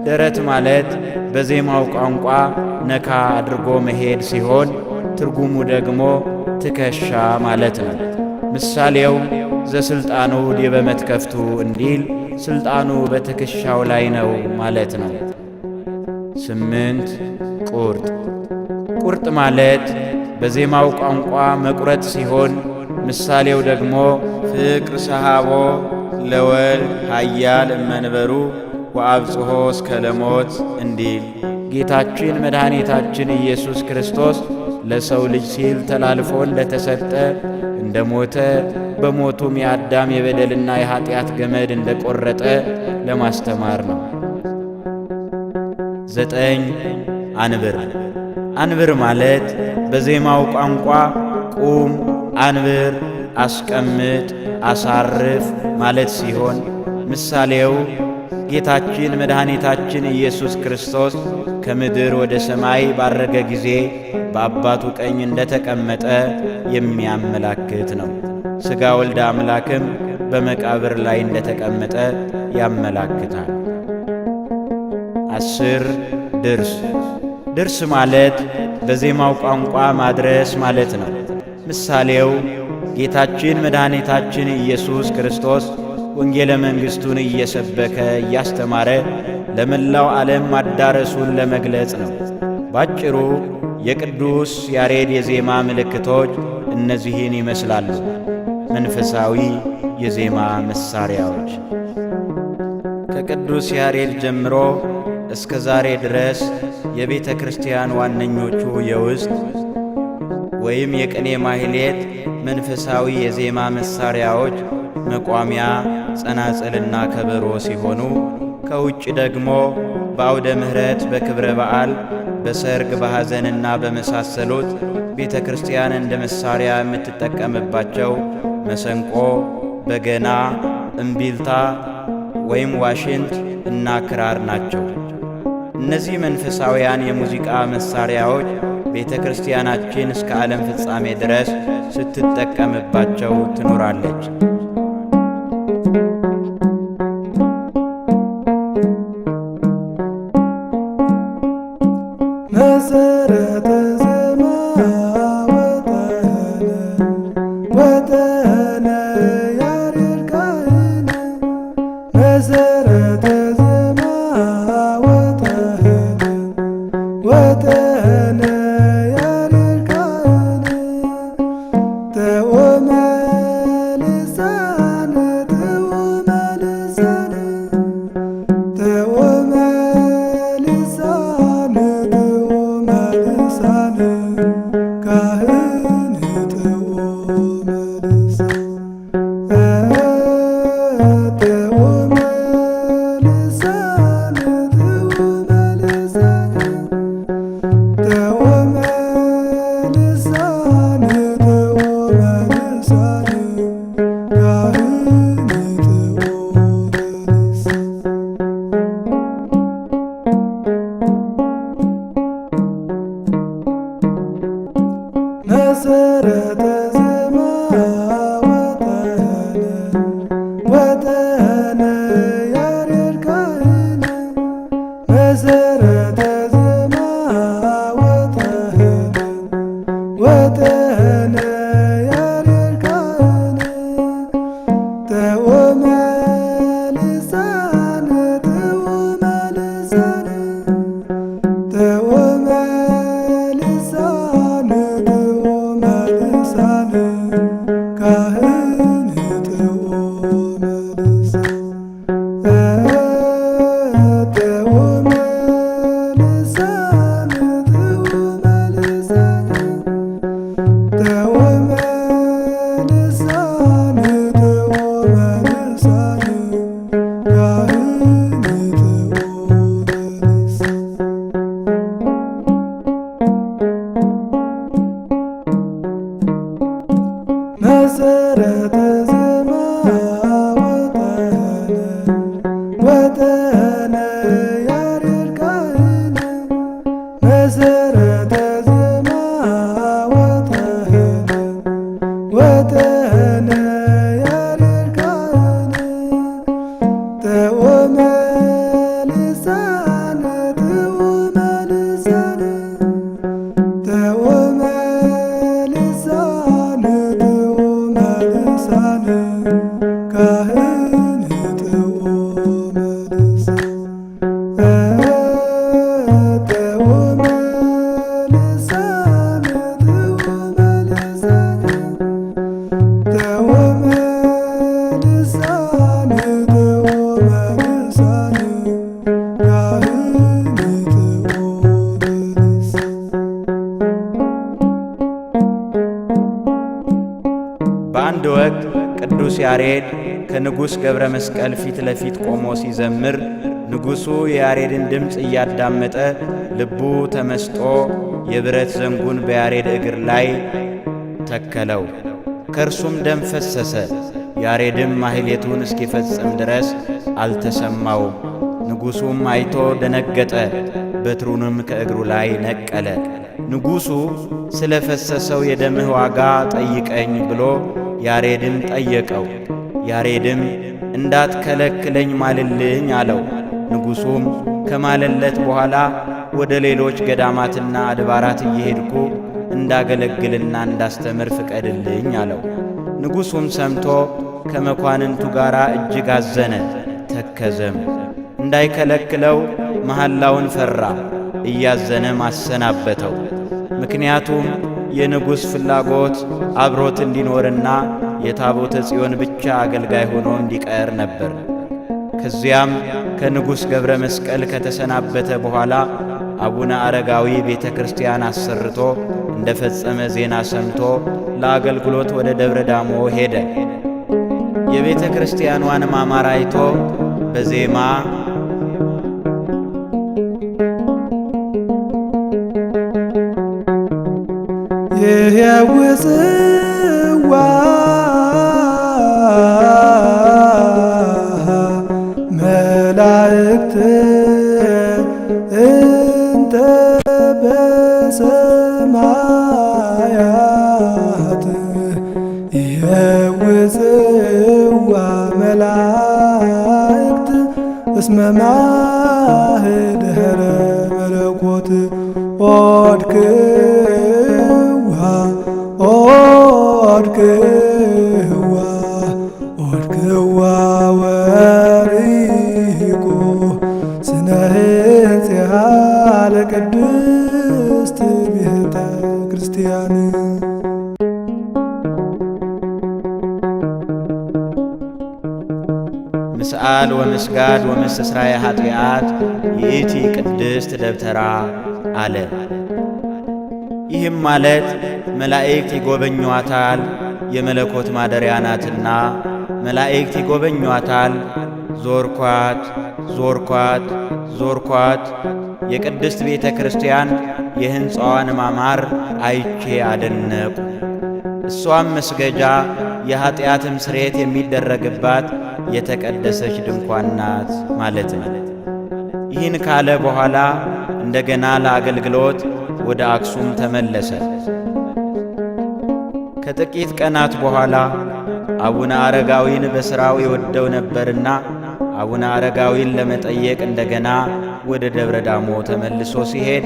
ደረት ማለት በዜማው ቋንቋ ነካ አድርጎ መሄድ ሲሆን ትርጉሙ ደግሞ ትከሻ ማለት ነው። ምሳሌው ዘስልጣኑ ዲበ መትከፍቱ እንዲል ስልጣኑ በትከሻው ላይ ነው ማለት ነው። 8 ቁርጥ። ቁርጥ ማለት በዜማው ቋንቋ መቁረጥ ሲሆን ምሳሌው ደግሞ ፍቅር ሰሃቦ ለወልድ ኃያል እመንበሩ ወአብጽሖ እስከ ለሞት እንዲል ጌታችን መድኃኒታችን ኢየሱስ ክርስቶስ ለሰው ልጅ ሲል ተላልፎ እንደተሰጠ እንደ ሞተ በሞቱም የአዳም የበደልና የኀጢአት ገመድ እንደ ቈረጠ ለማስተማር ነው። 9 አንብር። አንብር ማለት በዜማው ቋንቋ ቁም፣ አንብር፣ አስቀምጥ፣ አሳርፍ ማለት ሲሆን ምሳሌው ጌታችን መድኃኒታችን ኢየሱስ ክርስቶስ ከምድር ወደ ሰማይ ባረገ ጊዜ በአባቱ ቀኝ እንደ ተቀመጠ የሚያመላክት ነው። ሥጋ ወልደ አምላክም በመቃብር ላይ እንደ ተቀመጠ ያመላክታል። 10 ድርስ። ድርስ ማለት በዜማው ቋንቋ ማድረስ ማለት ነው። ምሳሌው ጌታችን መድኃኒታችን ኢየሱስ ክርስቶስ ወንጌለ መንግሥቱን እየሰበከ እያስተማረ ለመላው ዓለም ማዳረሱን ለመግለጽ ነው። ባጭሩ የቅዱስ ያሬድ የዜማ ምልክቶች እነዚህን ይመስላሉ። መንፈሳዊ የዜማ መሳሪያዎች ከቅዱስ ያሬድ ጀምሮ እስከ ዛሬ ድረስ የቤተ ክርስቲያን ዋነኞቹ የውስጥ ወይም የቅኔ ማህሌት መንፈሳዊ የዜማ መሳሪያዎች መቋሚያ፣ ጸናጽልና ከበሮ ሲሆኑ ከውጭ ደግሞ በአውደ ምሕረት፣ በክብረ በዓል፣ በሰርግ፣ በሐዘንና በመሳሰሉት ቤተ ክርስቲያን እንደ መሳሪያ የምትጠቀምባቸው መሰንቆ፣ በገና፣ እምቢልታ ወይም ዋሽንት እና ክራር ናቸው። እነዚህ መንፈሳውያን የሙዚቃ መሳሪያዎች ቤተ ክርስቲያናችን እስከ ዓለም ፍጻሜ ድረስ ስትጠቀምባቸው ትኖራለች። መሰረተ ዜማ ወጠነ ያሬድ ካህን መሰረተ ዜማ ወጠነ ያሬድ ካህን ተወመ ልሳነ ተወመ ልሳነ ተወመ ልሳነ ተወመ ልሳነ ካህን ተወመ ልሳነ ተወመ ልሳነ ተወመ ልሳነ ተወመ ልሳነ ተወመ ልሳነ ካህን ተወመ ልሳነ መሰረተ ዜማ ወጠነ ያሬድ ካህን መሰረተ ዜማ ወጠነ ያሬድ ካህን ተወመ ልሳነ ተወመ ልሳነ ተወመ ልሳነ ተወመ ልሳነ ካህን ተወመ ልሳነ ተወመ ልሳነ ተወመ ልሳነ ተወመ ልሳነ ተወመ ያሬድ ከንጉሥ ገብረ መስቀል ፊት ለፊት ቆሞ ሲዘምር ንጉሡ የያሬድን ድምፅ እያዳመጠ ልቡ ተመስጦ የብረት ዘንጉን በያሬድ እግር ላይ ተከለው። ከእርሱም ደም ፈሰሰ። ያሬድም ማሕሌቱን እስኪፈጽም ድረስ አልተሰማውም። ንጉሡም አይቶ ደነገጠ፣ በትሩንም ከእግሩ ላይ ነቀለ። ንጉሡ ስለ ፈሰሰው የደምህ ዋጋ ጠይቀኝ ብሎ ያሬድን ጠየቀው። ያሬድም እንዳትከለክለኝ ማልልኝ አለው። ንጉሡም ከማለለት በኋላ ወደ ሌሎች ገዳማትና አድባራት እየሄድኩ እንዳገለግልና እንዳስተምር ፍቀድልኝ አለው። ንጉሡም ሰምቶ ከመኳንንቱ ጋር እጅግ አዘነ፣ ተከዘም። እንዳይከለክለው መሐላውን ፈራ፣ እያዘነም አሰናበተው። ምክንያቱም የንጉሥ ፍላጎት አብሮት እንዲኖርና የታቦተ ጽዮን ብቻ አገልጋይ ሆኖ እንዲቀር ነበር። ከዚያም ከንጉሥ ገብረ መስቀል ከተሰናበተ በኋላ አቡነ አረጋዊ ቤተ ክርስቲያን አሰርቶ እንደ ፈጸመ ዜና ሰምቶ ለአገልግሎት ወደ ደብረ ዳሞ ሄደ። የቤተ ክርስቲያኗን ማማር አይቶ በዜማ የሕይወት መላእክት እንተ በሰማያት የሕይወት መላእክት እስመ ማኅደረ መለኮት ኦድክዋ ወሪቁ ስነ ሕንጽያ ለቅድስት ቤተ ክርስቲያን። ምስአል ወምስጋድ ወመስተስራየ ኃጢአት ይእቲ ቅድስት ደብተራ አለ። ይህም ማለት መላእክት ይጎበኟታል፣ የመለኮት ማደሪያ ናትና መላእክት ይጎበኟታል። ዞርኳት ዞርኳት ዞርኳት፣ የቅድስት ቤተ ክርስቲያን የሕንፃዋን ማማር አይቼ አደነቁ። እሷም መስገጃ የኀጢአትም ስርየት የሚደረግባት የተቀደሰች ድንኳን ናት ማለት ነው። ይህን ካለ በኋላ እንደገና ለአገልግሎት ወደ አክሱም ተመለሰ። ከጥቂት ቀናት በኋላ አቡነ አረጋዊን በሥራው ይወደው ነበርና አቡነ አረጋዊን ለመጠየቅ እንደገና ወደ ደብረ ዳሞ ተመልሶ ሲሄድ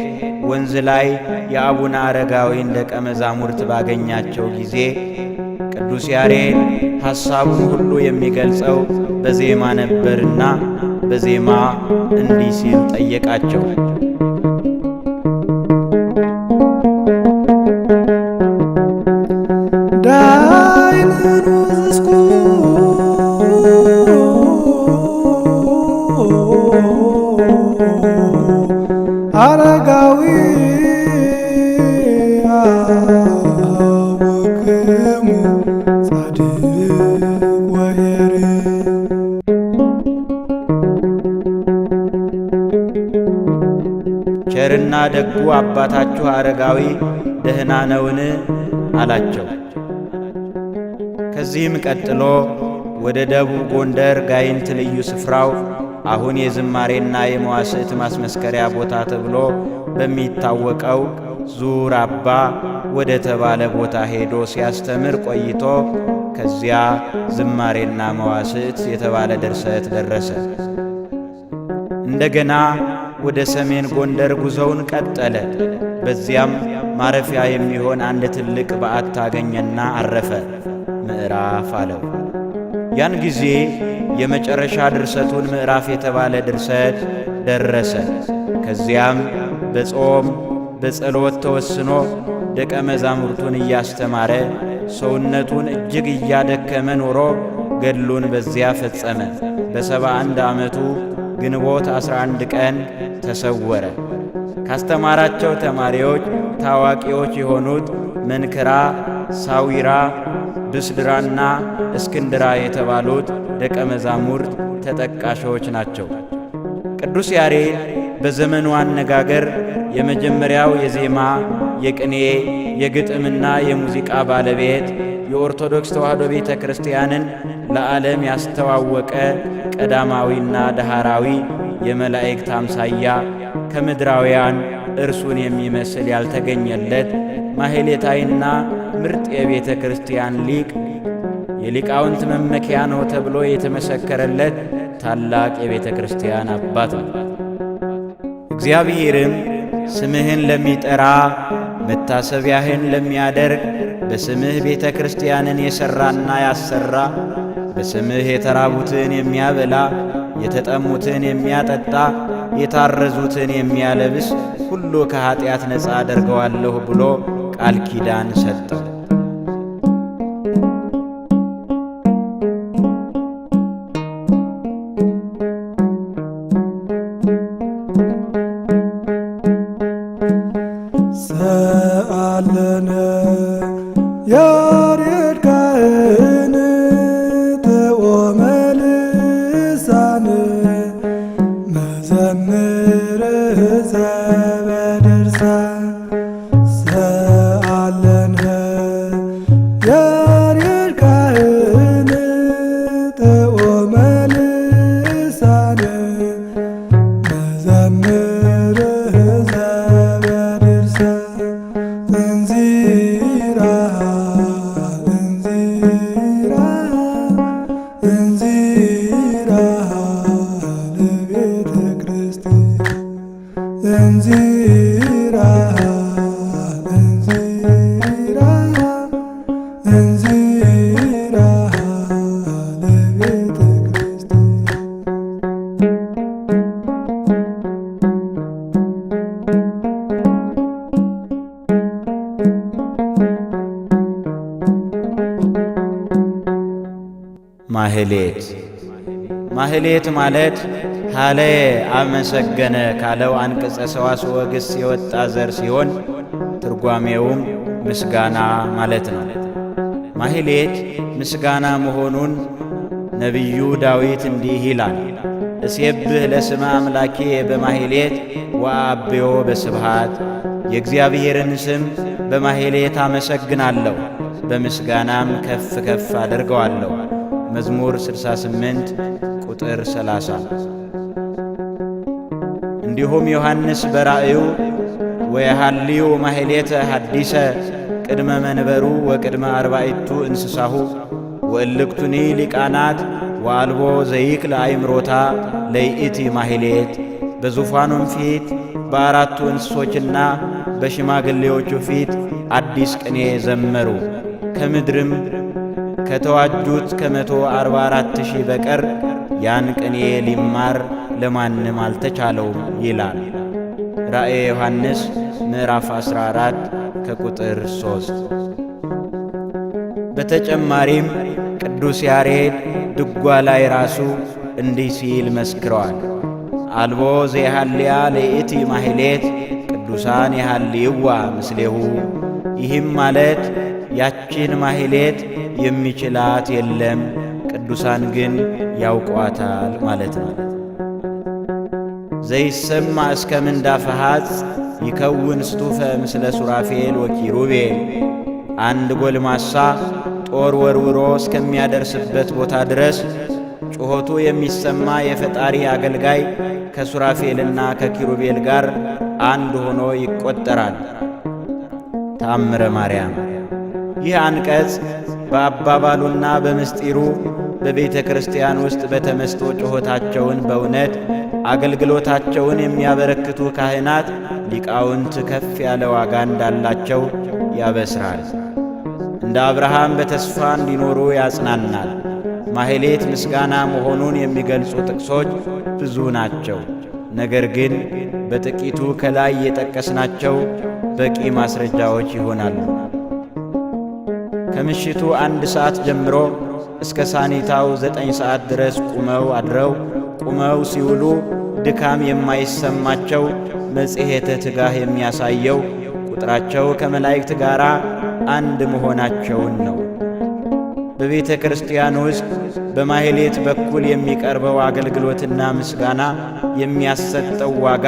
ወንዝ ላይ የአቡነ አረጋዊን ደቀ መዛሙርት ባገኛቸው ጊዜ ቅዱስ ያሬድ ሐሳቡን ሁሉ የሚገልጸው በዜማ ነበርና በዜማ እንዲህ ሲል ጠየቃቸው። አረጋዊ አወክሙ ጻድቅ ወኄር ቸርና ደጉ አባታችሁ አረጋዊ ደህና ነውን? አላቸው። ከዚህም ቀጥሎ ወደ ደቡብ ጎንደር ጋይንት ልዩ ስፍራው አሁን የዝማሬና የመዋሥዕት ማስመስከሪያ ቦታ ተብሎ በሚታወቀው ዙር አባ ወደ ተባለ ቦታ ሄዶ ሲያስተምር ቆይቶ ከዚያ ዝማሬና መዋሥዕት የተባለ ድርሰት ደረሰ። እንደገና ወደ ሰሜን ጎንደር ጉዞውን ቀጠለ። በዚያም ማረፊያ የሚሆን አንድ ትልቅ በዓት አገኘና አረፈ። ምዕራፍ አለው። ያን ጊዜ የመጨረሻ ድርሰቱን ምዕራፍ የተባለ ድርሰት ደረሰ። ከዚያም በጾም በጸሎት ተወስኖ ደቀ መዛሙርቱን እያስተማረ ሰውነቱን እጅግ እያደከመ ኖሮ ገድሉን በዚያ ፈጸመ። በ71 ዓመቱ ግንቦት 11 ቀን ተሰወረ። ካስተማራቸው ተማሪዎች ታዋቂዎች የሆኑት መንክራ፣ ሳዊራ፣ ብስድራና እስክንድራ የተባሉት ደቀ መዛሙርት ተጠቃሾች ናቸው። ቅዱስ ያሬድ በዘመኑ አነጋገር የመጀመሪያው የዜማ፣ የቅኔ፣ የግጥምና የሙዚቃ ባለቤት የኦርቶዶክስ ተዋሕዶ ቤተ ክርስቲያንን ለዓለም ያስተዋወቀ ቀዳማዊና ዳህራዊ የመላእክት አምሳያ ከምድራውያን እርሱን የሚመስል ያልተገኘለት ማሕሌታዊና ምርጥ የቤተ ክርስቲያን ሊቅ የሊቃውንት መመኪያ ነው ተብሎ የተመሰከረለት ታላቅ የቤተ ክርስቲያን አባት ነው። እግዚአብሔርም ስምህን ለሚጠራ መታሰቢያህን ለሚያደርግ በስምህ ቤተ ክርስቲያንን የሠራና ያሰራ በስምህ የተራቡትን የሚያበላ የተጠሙትን የሚያጠጣ የታረዙትን የሚያለብስ ሁሉ ከኀጢአት ነፃ አደርገዋለሁ ብሎ ቃል ኪዳን ሰጠው። ሰአለነ ያሬድ ካህን ተቆመ ልሳን መዘምር ዘበድርሳን ሰአለነ ያሬድ ካህን ተቆመ ልሳን መዘምር ዘበድርሳን እንዚራ እንዚራ እንዚራ ለቤተ ክርስቲያን እንዚራ እንዚራ እንዚራ ለቤተ ክርስቲያን ማሕሌት ማሕሌት ማለት ሀለየ አመሰገነ ካለው አንቀጸ ሰዋስወ ግስ የወጣ ዘር ሲሆን ትርጓሜውም ምስጋና ማለት ነው። ማሕሌት ምስጋና መሆኑን ነቢዩ ዳዊት እንዲህ ይላል፣ እሴብህ ለስመ አምላኬ በማሕሌት ወአብዮ በስብሃት። የእግዚአብሔርን ስም በማሕሌት አመሰግናለሁ፣ በምስጋናም ከፍ ከፍ አደርገዋለሁ። መዝሙር 68 ቁጥር 30። እንዲሁም ዮሐንስ በራእዩ ወየሃልዩ ማሕሌተ ሐዲሰ ቅድመ መንበሩ ወቅድመ አርባዕቱ እንስሳሁ ወእልክቱኒ ሊቃናት ወአልቦ ዘይክል አእምሮታ ለይእቲ ማሕሌት። በዙፋኑም ፊት በአራቱ እንስሶችና በሽማግሌዎቹ ፊት አዲስ ቅኔ ዘመሩ። ከምድርም ከተዋጁት ከ144,000 በቀር ያን ቅኔ ሊማር ለማንም አልተቻለውም ይላል ራእየ ዮሐንስ ምዕራፍ 14 ከቁጥር 3። በተጨማሪም ቅዱስ ያሬድ ድጓ ላይ ራሱ እንዲህ ሲል መስክረዋል፣ አልቦ ዘይሃልያ ለይእቲ ማሕሌት ቅዱሳን የሃልይዋ ምስሌሁ። ይህም ማለት ያችን ማሕሌት የሚችላት የለም፣ ቅዱሳን ግን ያውቋታል ማለት ነው። ዘይሰማ እስከ ምንዳፈ ሐጽ ይከውን ስቱፈ ምስለ ሱራፌል ወኪሩቤል። አንድ ጎልማሳ ጦር ወርውሮ እስከሚያደርስበት ቦታ ድረስ ጩኸቱ የሚሰማ የፈጣሪ አገልጋይ ከሱራፌልና ከኪሩቤል ጋር አንድ ሆኖ ይቈጠራል። ተአምረ ማርያም። ይህ አንቀጽ በአባባሉና በምስጢሩ በቤተ ክርስቲያን ውስጥ በተመስጦ ጩኸታቸውን በእውነት አገልግሎታቸውን የሚያበረክቱ ካህናት ሊቃውንት ከፍ ያለ ዋጋ እንዳላቸው ያበስራል። እንደ አብርሃም በተስፋ እንዲኖሩ ያጽናናል። ማሕሌት ምስጋና መሆኑን የሚገልጹ ጥቅሶች ብዙ ናቸው። ነገር ግን በጥቂቱ ከላይ የጠቀስናቸው በቂ ማስረጃዎች ይሆናሉ። ከምሽቱ 1 ሰዓት ጀምሮ እስከ ሳኒታው 9 ሰዓት ድረስ ቁመው አድረው ቁመው ሲውሉ ድካም የማይሰማቸው መጽሔተ ትጋህ የሚያሳየው ቁጥራቸው ከመላእክት ጋር አንድ መሆናቸውን ነው። በቤተ ክርስቲያን ውስጥ በማኅሌት በኩል የሚቀርበው አገልግሎትና ምስጋና የሚያሰጠው ዋጋ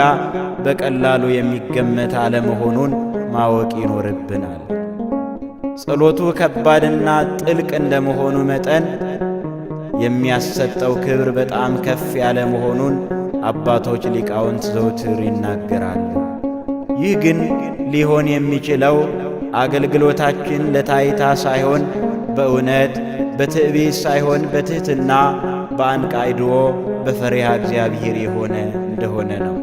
በቀላሉ የሚገመት አለመሆኑን ማወቅ ይኖርብናል። ጸሎቱ ከባድና ጥልቅ እንደመሆኑ መጠን የሚያሰጠው ክብር በጣም ከፍ ያለ መሆኑን አባቶች ሊቃውንት ዘውትር ይናገራሉ። ይህ ግን ሊሆን የሚችለው አገልግሎታችን ለታይታ ሳይሆን በእውነት በትዕቢት ሳይሆን በትሕትና በአንቃይድዎ በፈሪሃ እግዚአብሔር የሆነ እንደሆነ ነው።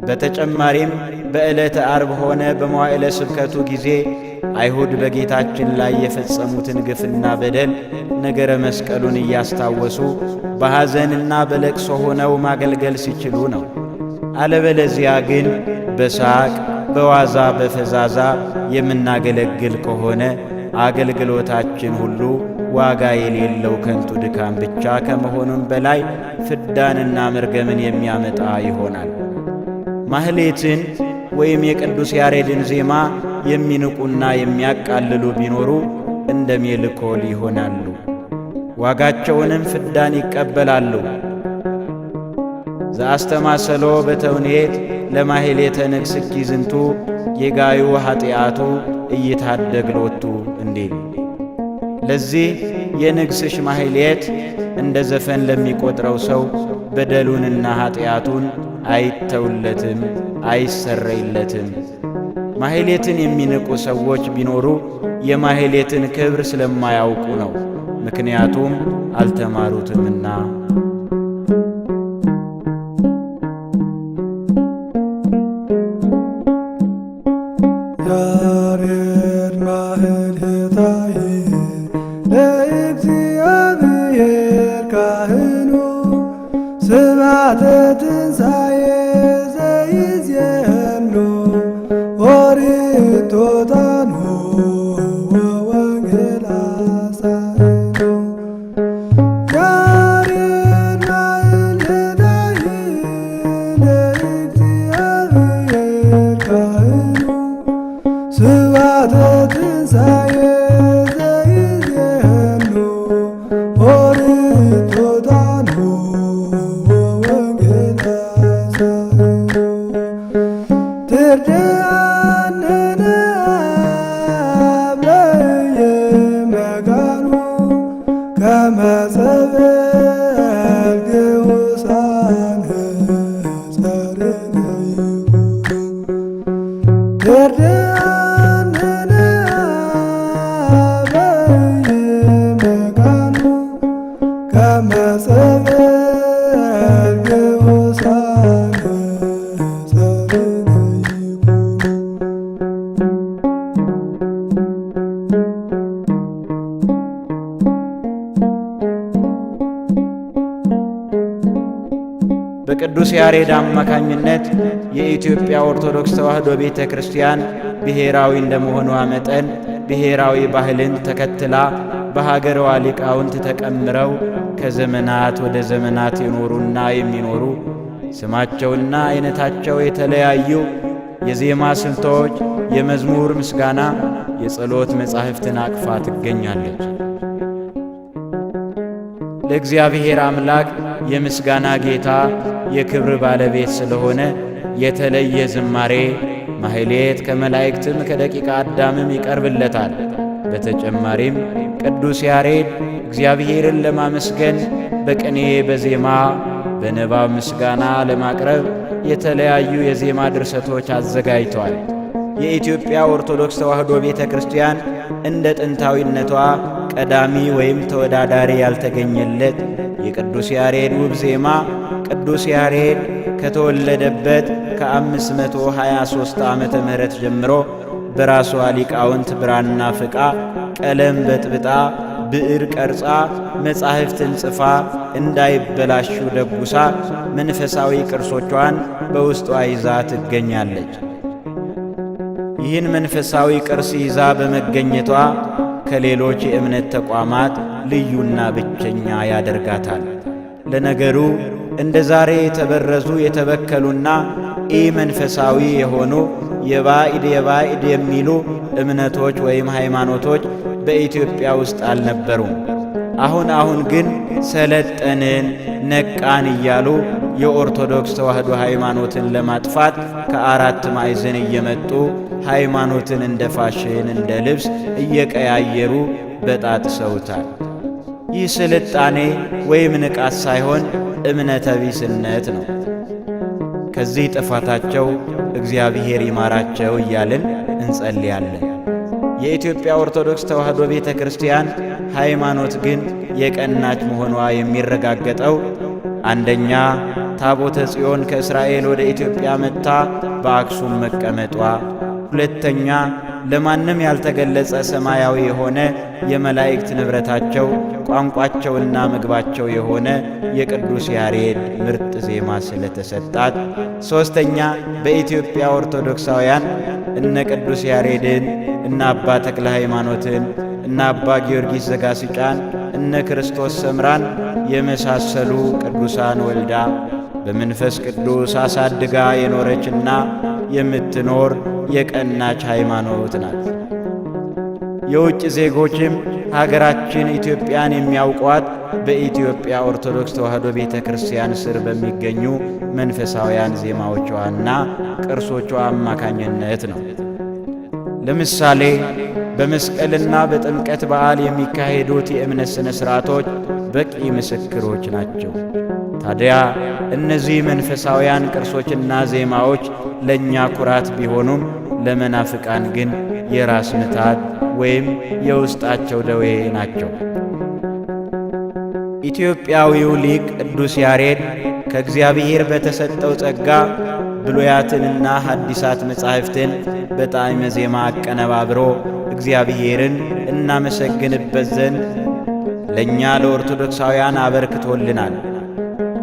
በተጨማሪም በዕለተ ዓርብ ሆነ በመዋዕለ ስብከቱ ጊዜ አይሁድ በጌታችን ላይ የፈጸሙትን ግፍና በደል ነገረ መስቀሉን እያስታወሱ በሐዘንና በለቅሶ ሆነው ማገልገል ሲችሉ ነው። አለበለዚያ ግን በሳቅ በዋዛ በፈዛዛ የምናገለግል ከሆነ አገልግሎታችን ሁሉ ዋጋ የሌለው ከንቱ ድካም ብቻ ከመሆኑም በላይ ፍዳንና መርገምን የሚያመጣ ይሆናል። ማኅሌትን ወይም የቅዱስ ያሬድን ዜማ የሚንቁና የሚያቃልሉ ቢኖሩ እንደ ሜልኮል ይሆናሉ፣ ዋጋቸውንም ፍዳን ይቀበላሉ። ዘአስተማሰሎ በተውኔት ለማኅሌተ ንግሥኪ ዝንቱ የጋዩ ኀጢአቱ እይታደግሎቱ እንዲል። ለዚህ የንግሥሽ ማኅሌት እንደ ዘፈን ለሚቈጥረው ሰው በደሉንና ኀጢአቱን አይተውለትም፣ አይሰረይለትም። ማኅሌትን የሚንቁ ሰዎች ቢኖሩ የማኅሌትን ክብር ስለማያውቁ ነው፣ ምክንያቱም አልተማሩትምና። ያሬድ ማኅሌታዬ ለእግዚአብሔር ካህኑ ስብሐተ ትንሣኤ ዘይዜኑ ኦሪት ቶታኑ ወወንጌል አሳይኑ። ያሬድ ማኅሌታዬ ለእግዚአብሔር ካህኑ ስብሐተ ትንሣኤ ዘይዜኑ ኦሪት ቶታኑ ወወንጌል አሳይኑ። ትርድአነነ አብ ለኢመካኑ ከመ ጸበል ግዑዛነ ጸርነይኩ። ትርድአነነ አብ ለኢመካኑ ከመ ጸበል ግዑዛነ ጸርነይኩ። በቅዱስ ያሬድ አማካኝነት የኢትዮጵያ ኦርቶዶክስ ተዋሕዶ ቤተ ክርስቲያን ብሔራዊ እንደመሆኗ መጠን ብሔራዊ ባህልን ተከትላ በሀገሯ ሊቃውንት ተቀምረው ከዘመናት ወደ ዘመናት የኖሩና የሚኖሩ ስማቸውና አይነታቸው የተለያዩ የዜማ ስልቶች፣ የመዝሙር ምስጋና፣ የጸሎት መጻሕፍትን አቅፋ ትገኛለች። ለእግዚአብሔር አምላክ የምስጋና ጌታ የክብር ባለቤት ስለሆነ የተለየ ዝማሬ ማኅሌት ከመላእክትም ከደቂቀ አዳምም ይቀርብለታል። በተጨማሪም ቅዱስ ያሬድ እግዚአብሔርን ለማመስገን በቅኔ በዜማ በንባብ ምስጋና ለማቅረብ የተለያዩ የዜማ ድርሰቶች አዘጋጅቷል። የኢትዮጵያ ኦርቶዶክስ ተዋሕዶ ቤተ ክርስቲያን እንደ ጥንታዊነቷ ቀዳሚ ወይም ተወዳዳሪ ያልተገኘለት የቅዱስ ያሬድ ውብ ዜማ ቅዱስ ያሬድ ከተወለደበት ከ523 ዓመተ ምህረት ጀምሮ በራሷ ሊቃውንት ብራና ፍቃ ቀለም በጥብጣ ብዕር ቀርጻ መጻሕፍትን ጽፋ እንዳይበላሹ ደጉሳ መንፈሳዊ ቅርሶቿን በውስጧ ይዛ ትገኛለች። ይህን መንፈሳዊ ቅርስ ይዛ በመገኘቷ ከሌሎች የእምነት ተቋማት ልዩና ብቸኛ ያደርጋታል። ለነገሩ እንደ ዛሬ የተበረዙ የተበከሉና መንፈሳዊ የሆኑ የባዕድ የሚሉ እምነቶች ወይም ሃይማኖቶች በኢትዮጵያ ውስጥ አልነበሩም። አሁን አሁን ግን ሰለጠንን፣ ነቃን እያሉ የኦርቶዶክስ ተዋሕዶ ሃይማኖትን ለማጥፋት ከአራት ማዕዘን እየመጡ ሃይማኖትን እንደ ፋሽን እንደ ልብስ እየቀያየሩ በጣጥሰውታል። ይህ ስልጣኔ ወይም ንቃት ሳይሆን እምነተ ቢስነት ነው። ከዚህ ጥፋታቸው እግዚአብሔር ይማራቸው እያልን እንጸልያለን። የኢትዮጵያ ኦርቶዶክስ ተዋሕዶ ቤተ ክርስቲያን ሃይማኖት ግን የቀናች መሆኗ የሚረጋገጠው አንደኛ ታቦተ ጽዮን ከእስራኤል ወደ ኢትዮጵያ መጥታ በአክሱም መቀመጧ፣ ሁለተኛ ለማንም ያልተገለጸ ሰማያዊ የሆነ የመላእክት ንብረታቸው ቋንቋቸውና ምግባቸው የሆነ የቅዱስ ያሬድ ምርጥ ዜማ ስለተሰጣት፣ ሦስተኛ በኢትዮጵያ ኦርቶዶክሳውያን እነ ቅዱስ ያሬድን እነ አባ ተክለ ሃይማኖትን እነ አባ ጊዮርጊስ ዘጋስጫን እነ ክርስቶስ ሰምራን የመሳሰሉ ቅዱሳን ወልዳ በመንፈስ ቅዱስ አሳድጋ የኖረችና የምትኖር የቀናች ሃይማኖት ናት። የውጭ ዜጎችም ሀገራችን ኢትዮጵያን የሚያውቋት በኢትዮጵያ ኦርቶዶክስ ተዋሕዶ ቤተ ክርስቲያን ስር በሚገኙ መንፈሳውያን ዜማዎቿና ቅርሶቿ አማካኝነት ነው። ለምሳሌ በመስቀልና በጥምቀት በዓል የሚካሄዱት የእምነት ሥነ ሥርዓቶች በቂ ምስክሮች ናቸው። ታዲያ እነዚህ መንፈሳውያን ቅርሶችና ዜማዎች ለእኛ ኩራት ቢሆኑም ለመናፍቃን ግን የራስ ምታት ወይም የውስጣቸው ደዌ ናቸው። ኢትዮጵያዊው ሊቅ ቅዱስ ያሬድ ከእግዚአብሔር በተሰጠው ጸጋ ብሉያትንና ሐዲሳት መጻሕፍትን በጣዕመ ዜማ አቀነባብሮ እግዚአብሔርን እናመሰግንበት ዘንድ ለእኛ ለኦርቶዶክሳውያን አበርክቶልናል።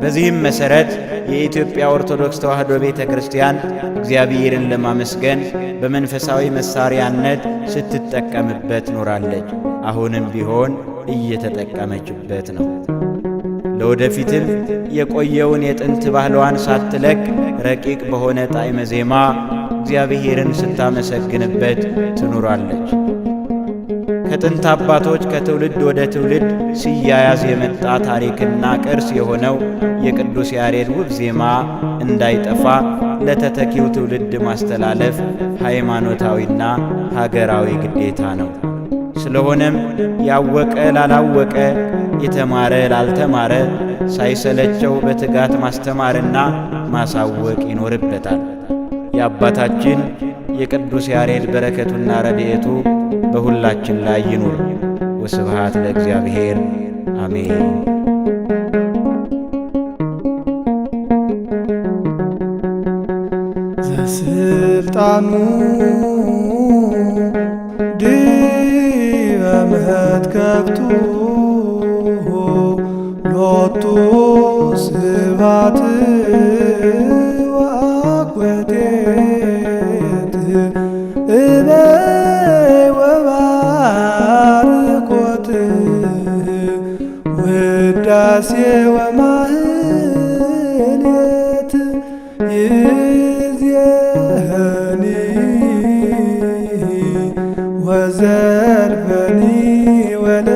በዚህም መሠረት የኢትዮጵያ ኦርቶዶክስ ተዋሕዶ ቤተ ክርስቲያን እግዚአብሔርን ለማመስገን በመንፈሳዊ መሣሪያነት ስትጠቀምበት ኖራለች። አሁንም ቢሆን እየተጠቀመችበት ነው። ለወደፊትም የቆየውን የጥንት ባህሏን ሳትለቅ ረቂቅ በሆነ ጣዕመ ዜማ እግዚአብሔርን ስታመሰግንበት ትኑራለች። ከጥንት አባቶች ከትውልድ ወደ ትውልድ ሲያያዝ የመጣ ታሪክና ቅርስ የሆነው የቅዱስ ያሬድ ውብ ዜማ እንዳይጠፋ ለተተኪው ትውልድ ማስተላለፍ ሃይማኖታዊና ሀገራዊ ግዴታ ነው። ስለሆነም ያወቀ ላላወቀ፣ የተማረ ላልተማረ ሳይሰለቸው በትጋት ማስተማርና ማሳወቅ ይኖርበታል። የአባታችን የቅዱስ ያሬድ በረከቱና ረድኤቱ በሁላችን ላይ ይኑር። ወስብሐት ለእግዚአብሔር አሜን። ዘስልጣኑ ዲበ መትከፍቱ ሎቱ ስብሐት ወአኮቴት እበይ ወባርኮት ውዳሴ ወማህሌት ይእዜኒ ወዘልፈኒ ወለ